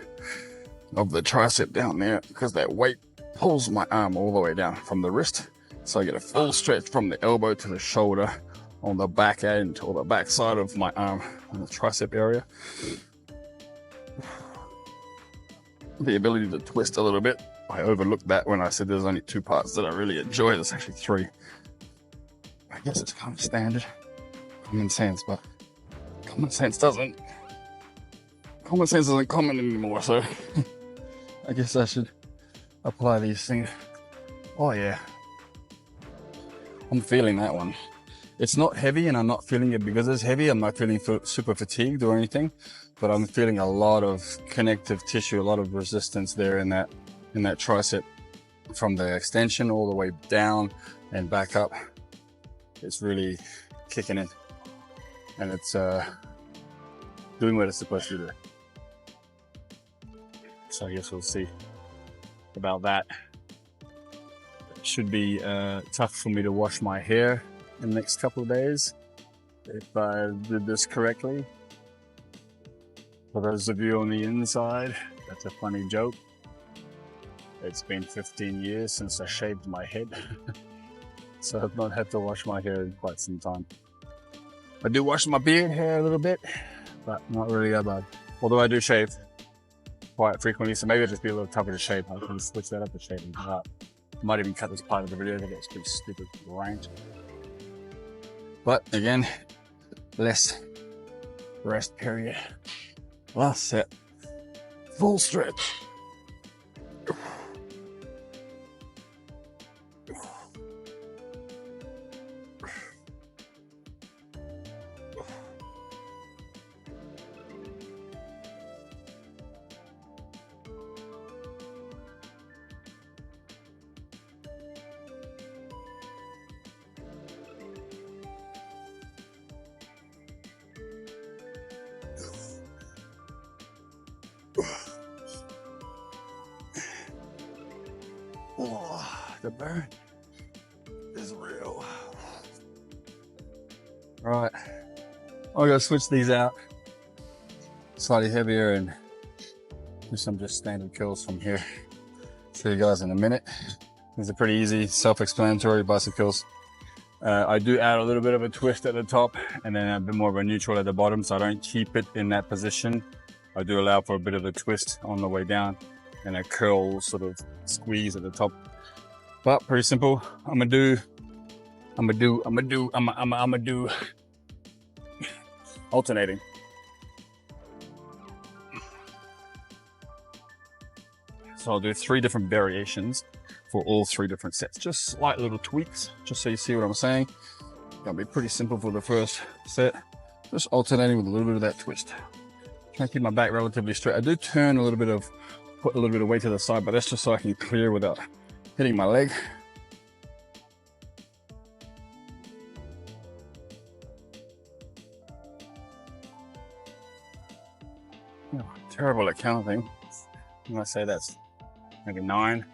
of the tricep down there, because that weight pulls my arm all the way down from the wrist. So I get a full stretch from the elbow to the shoulder on the back end or the back side of my arm in the tricep area. The ability to twist a little bit, I overlooked that when I said there's only 2 parts that I really enjoy. There's actually 3. I guess it's kind of standard common sense, but common sense isn't common anymore, so I guess I should apply these things. Oh yeah, I'm feeling that one. It's not heavy, and I'm not feeling it because it's heavy. I'm not feeling super fatigued or anything, but I'm feeling a lot of connective tissue, a lot of resistance there in that tricep, from the extension all the way down and back up. It's really kicking in, and it's doing what it's supposed to do. So I guess we'll see about that. It should be tough for me to wash my hair in the next couple of days if I did this correctly. For those of you on the inside, that's a funny joke. It's been 15 years since I shaved my head. So I've not had to wash my hair in quite some time. I do wash my beard hair a little bit, but not really that bad. Although I do shave quite frequently, so maybe it'll just be a little tougher to shave. I can switch that up to shaving. Might even cut this part of the video. I think it's pretty stupid range. But again, less rest period. Last set, full stretch. Oh, the burn is real. Right, I'm gonna switch these out, slightly heavier, and do some just standard curls from here. See you guys in a minute. These are pretty easy, self-explanatory bicep curls. I do add a little bit of a twist at the top and then a bit more of a neutral at the bottom, so I don't keep it in that position. I do allow for a bit of a twist on the way down and a curl sort of squeeze at the top. But pretty simple. I'm gonna do alternating. So I'll do 3 different variations for all 3 different sets. Just slight little tweaks, just so you see what I'm saying. Gonna be pretty simple for the first set. Just alternating with a little bit of that twist. Trying to keep my back relatively straight. I do turn a little bit of, put a little bit of weight to the side, but that's just so I can clear without hitting my leg. Oh, terrible at counting. I'm gonna say that's maybe 9.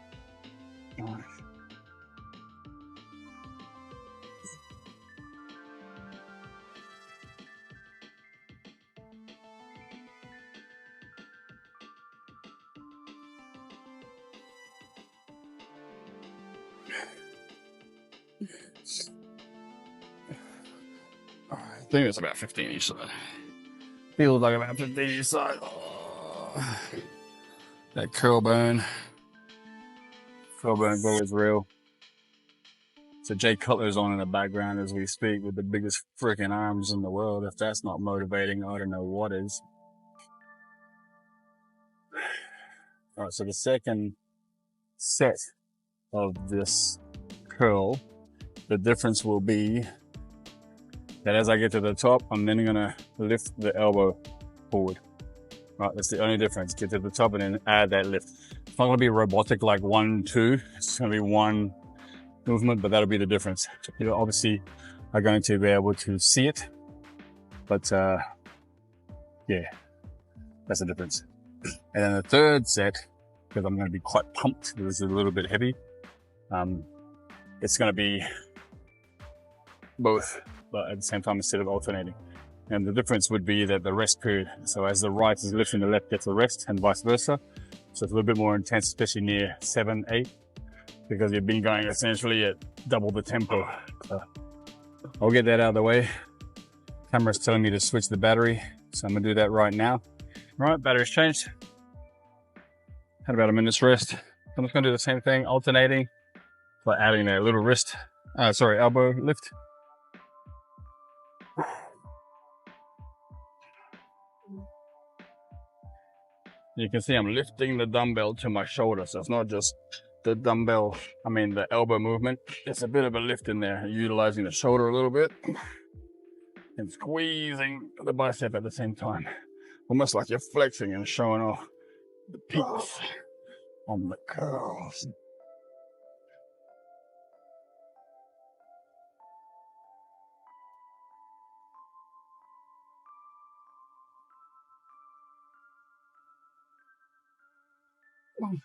I think it's about 15 each side. Feels like about 15 each side. Oh. That curl burn glow is real. So Jay Cutler's on in the background as we speak with the biggest freaking arms in the world. If that's not motivating, I don't know what is. All right, so the second set of this curl, the difference will be that as I get to the top, I'm then gonna lift the elbow forward. Right, that's the only difference. Get to the top and then add that lift. It's not gonna be robotic like 1, 2. It's gonna be one movement, but that'll be the difference. You obviously are going to be able to see it But yeah, that's the difference. And then the third set, because I'm going to be quite pumped, this is a little bit heavy. It's going to be both, but at the same time instead of alternating. And the difference would be that the rest period. So as the right is lifting, the left gets a rest, and vice versa. So it's a little bit more intense, especially near 7, 8, because you've been going essentially at double the tempo. So I'll get that out of the way. Camera's telling me to switch the battery, so I'm gonna do that right now. Right, battery's changed. Had about a minute's rest. I'm just gonna do the same thing, alternating, by adding a little wrist, elbow lift. You can see I'm lifting the dumbbell to my shoulder, so it's not just the dumbbell, the elbow movement. It's a bit of a lift in there, utilizing the shoulder a little bit and squeezing the bicep at the same time. Almost like you're flexing and showing off the peaks on the curls. Oh.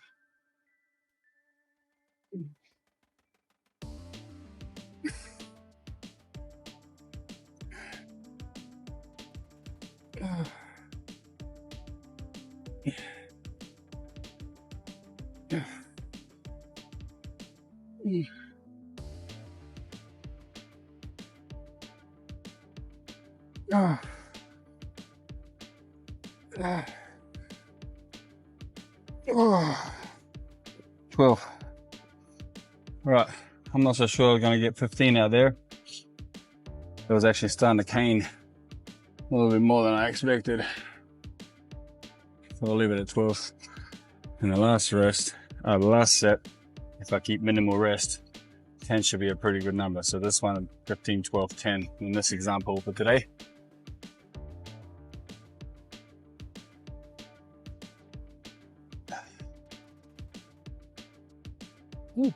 12. Right, I'm not so sure I'm gonna get 15 out there. It was actually starting to cane a little bit more than I expected. So I'll leave it at 12. And the last set, if I keep minimal rest, 10 should be a pretty good number. So this one, 15, 12, 10 in this example for today. Ooh.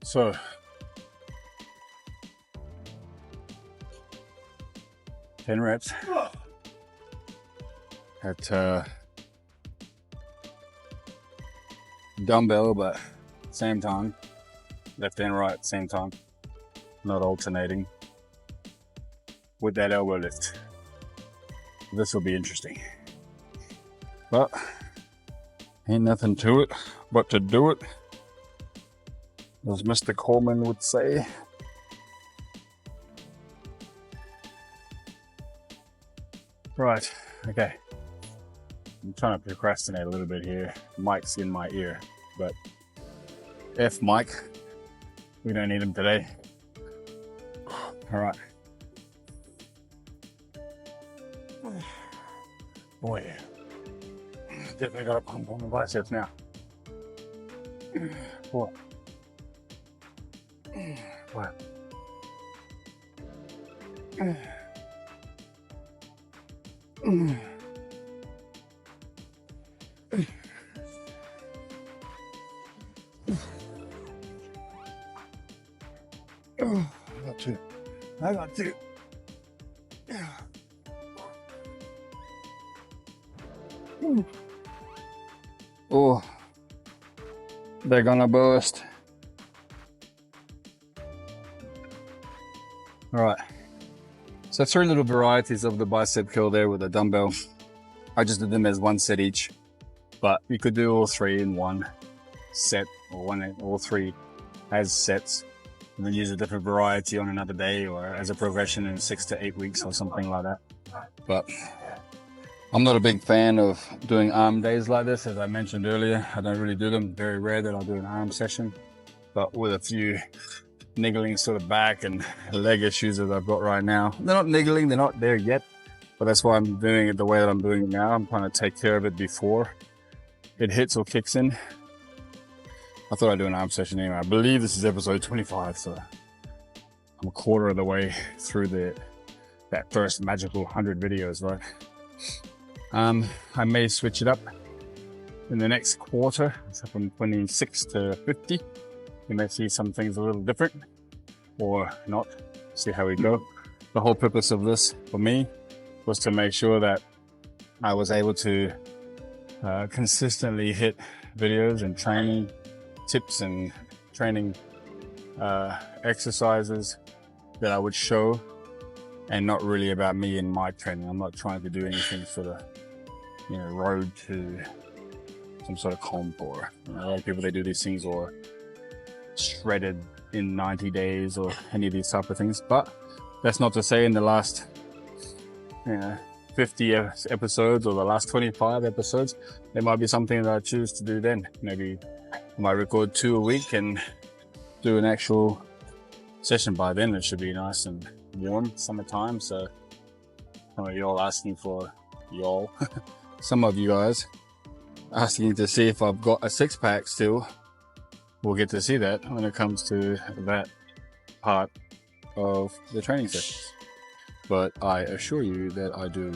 So, ten reps at dumbbell, but same time, left and right same time, not alternating with that elbow lift. This will be interesting, but ain't nothing to it but to do it, as Mr. Coleman would say. Right, okay. I'm trying to procrastinate a little bit here. Mic's in my ear, but F Mike, we don't need him today. All right. Boy, definitely got a pump on the biceps now. 4. 5. I got two. Oh, they're gonna burst. All right, so 3 little varieties of the bicep curl there with a dumbbell. I just did them as 1 set each, but you could do all 3 in 1 set, or all 3 as sets, and then use a different variety on another day or as a progression in 6 to 8 weeks or something like that. But I'm not a big fan of doing arm days like this. As I mentioned earlier, I don't really do them. Very rare that I'll do an arm session, but with a few niggling sort of back and leg issues that I've got right now. They're not niggling, they're not there yet, but that's why I'm doing it the way that I'm doing it now. I'm trying to take care of it before it hits or kicks in. I thought I'd do an arm session anyway. I believe this is episode 25, so I'm a quarter of the way through that first magical 100 videos, right? I may switch it up in the next quarter, so from 26 to 50. You may see some things a little different or not. See how we go. The whole purpose of this for me was to make sure that I was able to consistently hit videos and training tips and training exercises that I would show, and not really about me and my training. I'm not trying to do anything for the road to some sort of comp, or a lot of people, they do these things, or shredded in 90 days or any of these type of things. But that's not to say in the last 50 episodes or the last 25 episodes, there might be something that I choose to do then. Maybe I might record 2 a week and do an actual session. By then it should be nice and warm, summertime. So some of y'all asking for some of you guys asking to see if I've got a six-pack still. We'll get to see that when it comes to that part of the training sessions. But I assure you that I do.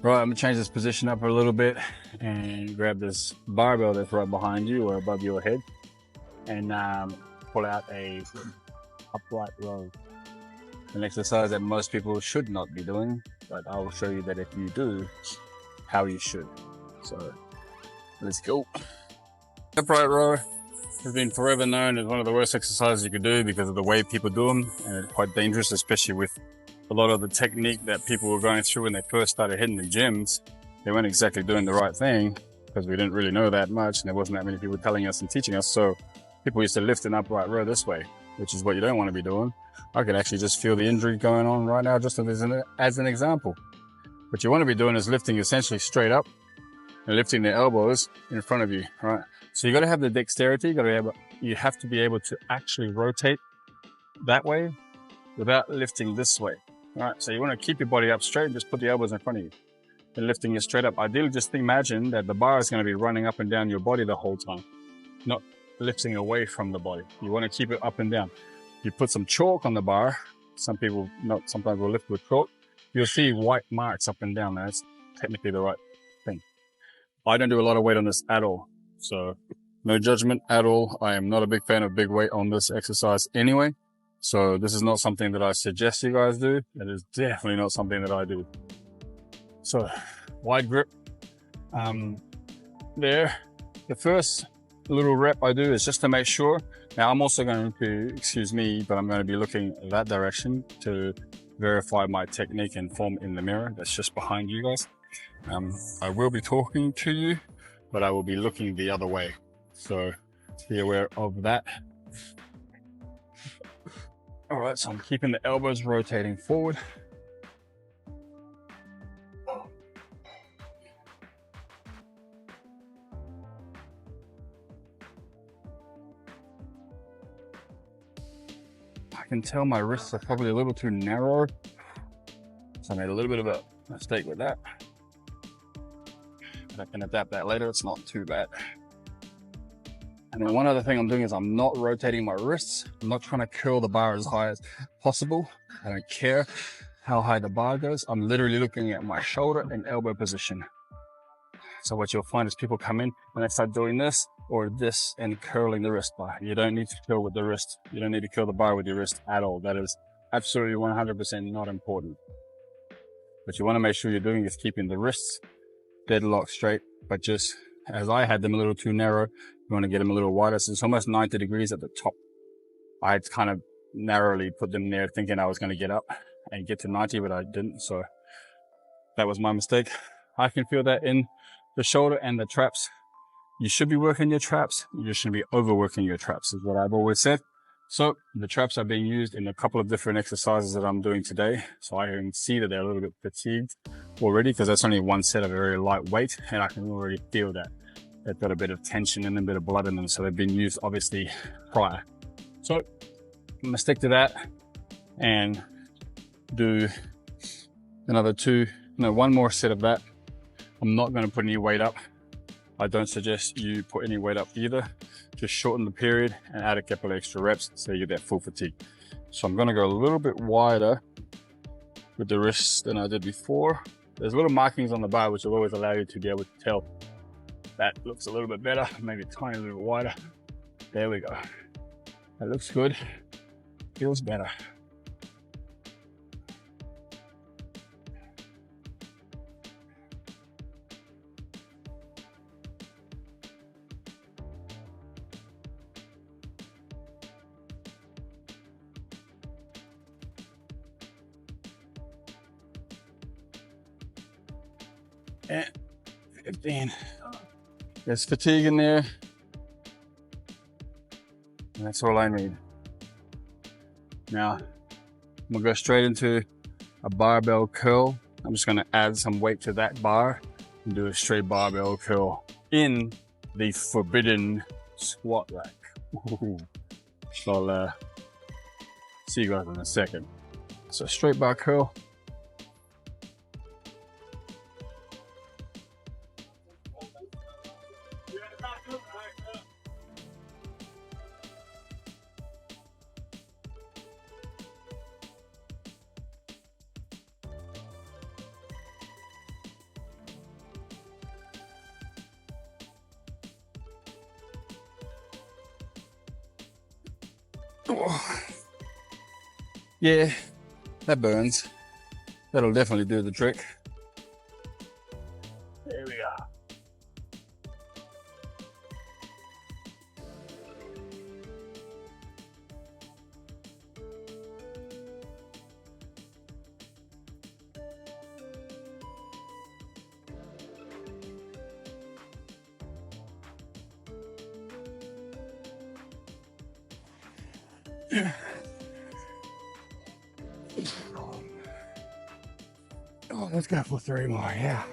Right, I'm gonna change this position up a little bit and grab this barbell that's right behind you or above your head, and pull out a upright row. An exercise that most people should not be doing, but I will show you that if you do, how you should. So let's go. Upright row has been forever known as one of the worst exercises you could do because of the way people do them, and it's quite dangerous, especially with a lot of the technique that people were going through when they first started hitting the gyms. They weren't exactly doing the right thing because we didn't really know that much, and there wasn't that many people telling us and teaching us. So people used to lift an upright row this way, which is what you don't want to be doing. I could actually just feel the injury going on right now, just as an example. What you want to be doing is lifting essentially straight up and lifting the elbows in front of you, right? So you got to have the dexterity. You have to be able to actually rotate that way without lifting this way, right? So you want to keep your body up straight and just put the elbows in front of you and lifting it straight up. Ideally, just imagine that the bar is going to be running up and down your body the whole time, not lifting away from the body. You want to keep it up and down. You put some chalk on the bar. Sometimes will lift with chalk. You'll see white marks up and down. That's technically the right thing. I don't do a lot of weight on this at all, so no judgment at all. I am not a big fan of big weight on this exercise anyway, so this is not something that I suggest you guys do. It is definitely not something that I do. So wide grip there. The first little rep I do is just to make sure. Now I'm also going to, excuse me, but I'm going to be looking that direction to verify my technique and form in the mirror that's just behind you guys. I will be talking to you, but I will be looking the other way, so be aware of that. All right, so I'm keeping the elbows rotating forward. I can tell my wrists are probably a little too narrow, so I made a little bit of a mistake with that. But I can adapt that later, it's not too bad. And then one other thing I'm doing is I'm not rotating my wrists. I'm not trying to curl the bar as high as possible. I don't care how high the bar goes. I'm literally looking at my shoulder and elbow position. So what you'll find is people come in and they start doing this or this and curling the wrist bar. You don't need to curl with the wrist. You don't need to curl the bar with your wrist at all. That is absolutely 100% not important. What you want to make sure you're doing is keeping the wrists deadlocked straight, but just as I had them a little too narrow, you want to get them a little wider. So it's almost 90 degrees at the top. I had kind of narrowly put them there thinking I was going to get up and get to 90, but I didn't. So that was my mistake. I can feel that in the shoulder and the traps. You should be working your traps. You shouldn't be overworking your traps, is what I've always said. So the traps are being used in a couple of different exercises that I'm doing today. So I can see that they're a little bit fatigued already because that's only one set of very light weight, and I can already feel that they've got a bit of tension and a bit of blood in them. So they've been used obviously prior. So I'm gonna stick to that and do another one more set of that. I'm not going to put any weight up. I don't suggest you put any weight up either. Just shorten the period and add a couple of extra reps so you get that full fatigue. So I'm gonna go a little bit wider with the wrists than I did before. There's little markings on the bar which will always allow you to be able to tell that looks a little bit better, maybe a tiny little bit wider. There we go. That looks good, feels better. And 15. There's fatigue in there. And that's all I need. Now, I'm gonna go straight into a barbell curl. I'm just gonna add some weight to that bar and do a straight barbell curl in the forbidden squat rack. So I'll see you guys in a second. So straight bar curl. Oh. Yeah, that burns. That'll definitely do the trick. There we go. Oh, let's go for 3 more, yeah.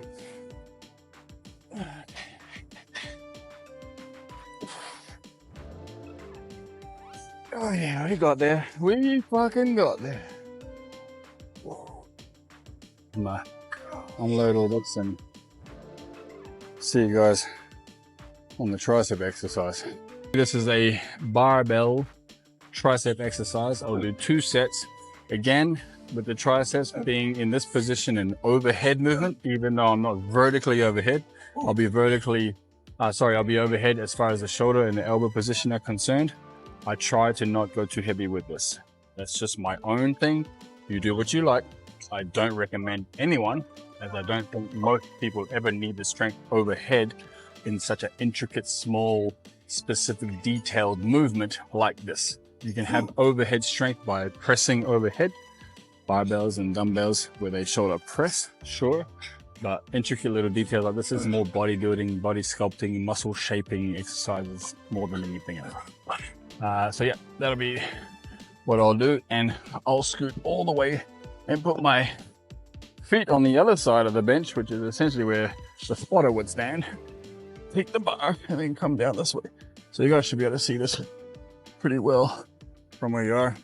Oh yeah, we got there. We fucking got there. I'm gonna unload all this and see you guys on the tricep exercise. This is a barbell tricep exercise. I'll do 2 sets. Again, with the triceps being in this position in overhead movement, even though I'm not vertically overhead, I'll be overhead as far as the shoulder and the elbow position are concerned. I try to not go too heavy with this. That's just my own thing. You do what you like. I don't recommend anyone, as I don't think most people ever need the strength overhead in such an intricate, small, specific, detailed movement like this. You can have overhead strength by pressing overhead, barbells and dumbbells where they shoulder press, sure, but intricate little details like this is more bodybuilding, body sculpting, muscle shaping exercises more than anything else. So yeah, that'll be what I'll do, and I'll scoot all the way and put my feet on the other side of the bench, which is essentially where the spotter would stand. Take the bar and then come down this way. So you guys should be able to see this pretty well from where you are.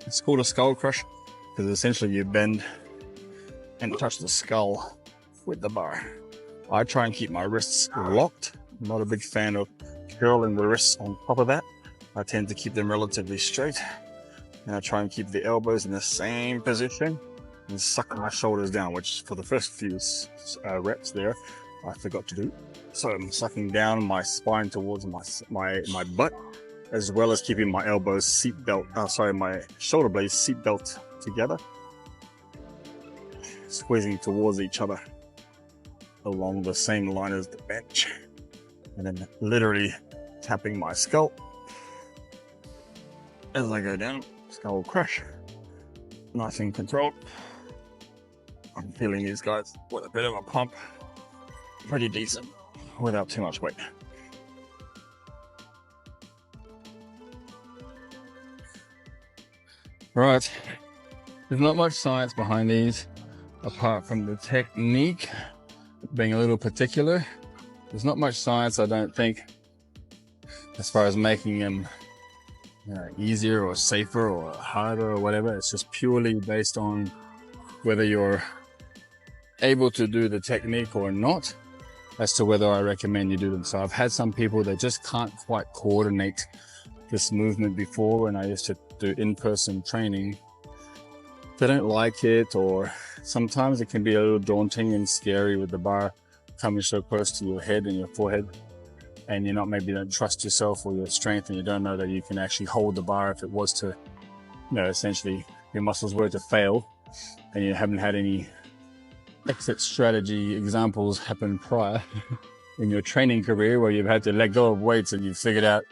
It's called a skull crush because essentially you bend and touch the skull with the bar. I try and keep my wrists locked. I'm not a big fan of curling the wrists on top of that. I tend to keep them relatively straight, and I try and keep the elbows in the same position and suck my shoulders down, which for the first few reps there I forgot to do. So I'm sucking down my spine towards my butt, as well as keeping my elbows my shoulder blades seat belt together, squeezing towards each other along the same line as the bench, and then literally tapping my skull as I go down. Skull crush, nice and controlled. I'm feeling these guys with a bit of a pump, pretty decent, without too much weight. Right, there's not much science behind these apart from the technique being a little particular. There's not much science, I don't think, as far as making them easier or safer or harder or whatever. It's just purely based on whether you're able to do the technique or not. as to whether I recommend you do them. So I've had some people that just can't quite coordinate this movement before when I used to do in-person training. They don't like it, or sometimes it can be a little daunting and scary with the bar coming so close to your head and your forehead, and you're not, maybe don't trust yourself or your strength, and you don't know that you can actually hold the bar if it was to, essentially your muscles were to fail, and you haven't had any exit strategy examples happen prior in your training career where you've had to let go of weights and you've figured out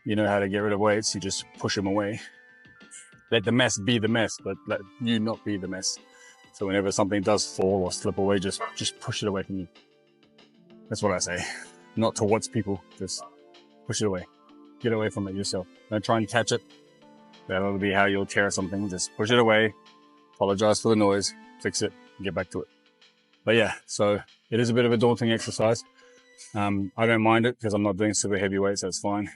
how to get rid of weights. You just push them away. Let the mess be the mess, but let you not be the mess. So whenever something does fall or slip away, just push it away from you. That's what I say. Not towards people, just push it away. Get away from it yourself. Don't try and catch it. That'll be how you'll tear something. Just push it away, apologize for the noise, fix it, and get back to it. But yeah, so it is a bit of a daunting exercise. I don't mind it because I'm not doing super heavy weights, so it's fine.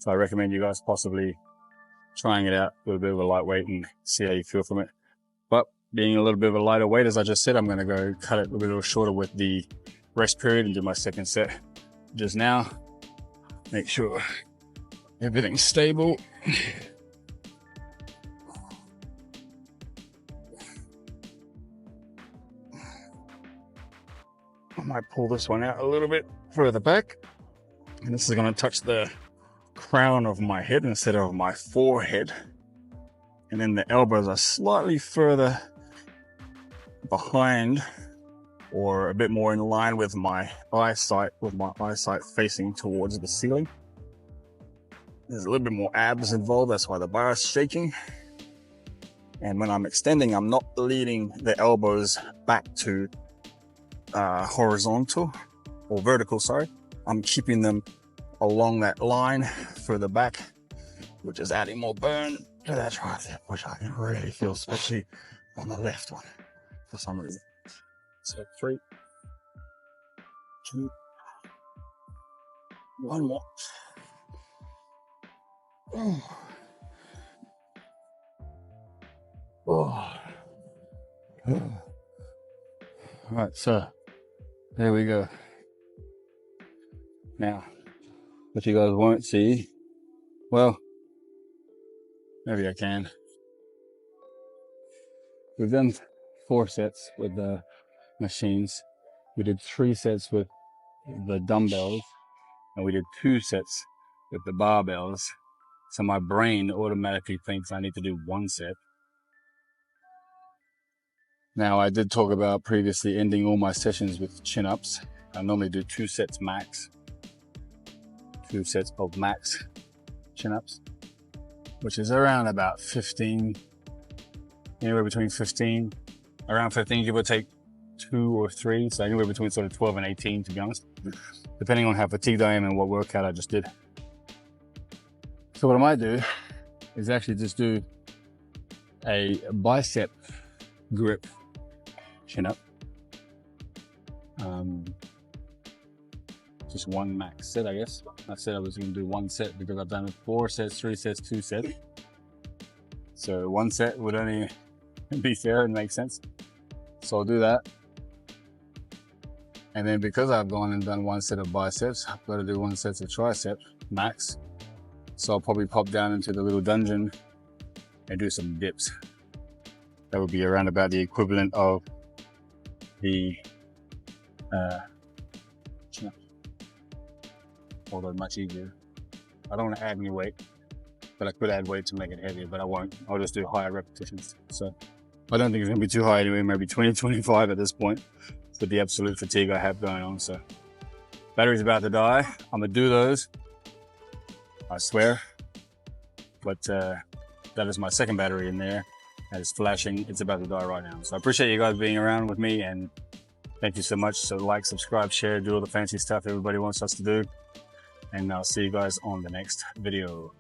So I recommend you guys possibly trying it out with a bit of a lightweight and see how you feel from it. But being a little bit of a lighter weight, as I just said, I'm going to go cut it a little shorter with the rest period and do my second set just now. Make sure everything's stable. I might pull this one out a little bit further back, and this is going to touch the crown of my head instead of my forehead, and then the elbows are slightly further behind or a bit more in line with my eyesight, facing towards the ceiling. There's a little bit more abs involved, that's why the bar is shaking. And when I'm extending, I'm not leading the elbows back to horizontal or vertical, sorry. I'm keeping them along that line further back, which is adding more burn to that tricep, which I can really feel, especially on the left one for some reason. So 3, 2, 1 more. Oh. Oh. All right, so there we go. Now, what you guys won't see, well, maybe I can. We've done 4 sets with the machines. We did 3 sets with the dumbbells, and we did 2 sets with the barbells. So my brain automatically thinks I need to do 1 set. Now, I did talk about previously ending all my sessions with chin-ups. I normally do 2 sets max. 2 sets of max chin-ups, which is around about 15, anywhere between 15, around 15, give or take 2 or 3. So anywhere between sort of 12 and 18, to be honest, depending on how fatigued I am and what workout I just did. So what I might do is actually just do a bicep grip chin-up. Just 1 max set, I guess. I said I was going to do 1 set because I've done 4 sets, 3 sets, 2 sets. So 1 set would only be fair and make sense. So I'll do that. And then because I've gone and done 1 set of biceps, I've got to do 1 set of tricep max. So I'll probably pop down into the little dungeon and do some dips. That would be around about the equivalent of the chin-up. Although much easier. I don't want to add any weight, but I could add weight to make it heavier, but I won't. I'll just do higher repetitions. So I don't think it's going to be too high anyway, maybe 20, 25 at this point with the absolute fatigue I have going on. So battery's about to die. I'm going to do those, I swear. But that is my second battery in there. That is flashing. It's about to die right now. So I appreciate you guys being around with me, and thank you so much. So like, subscribe, share, do all the fancy stuff everybody wants us to do. And I'll see you guys on the next video.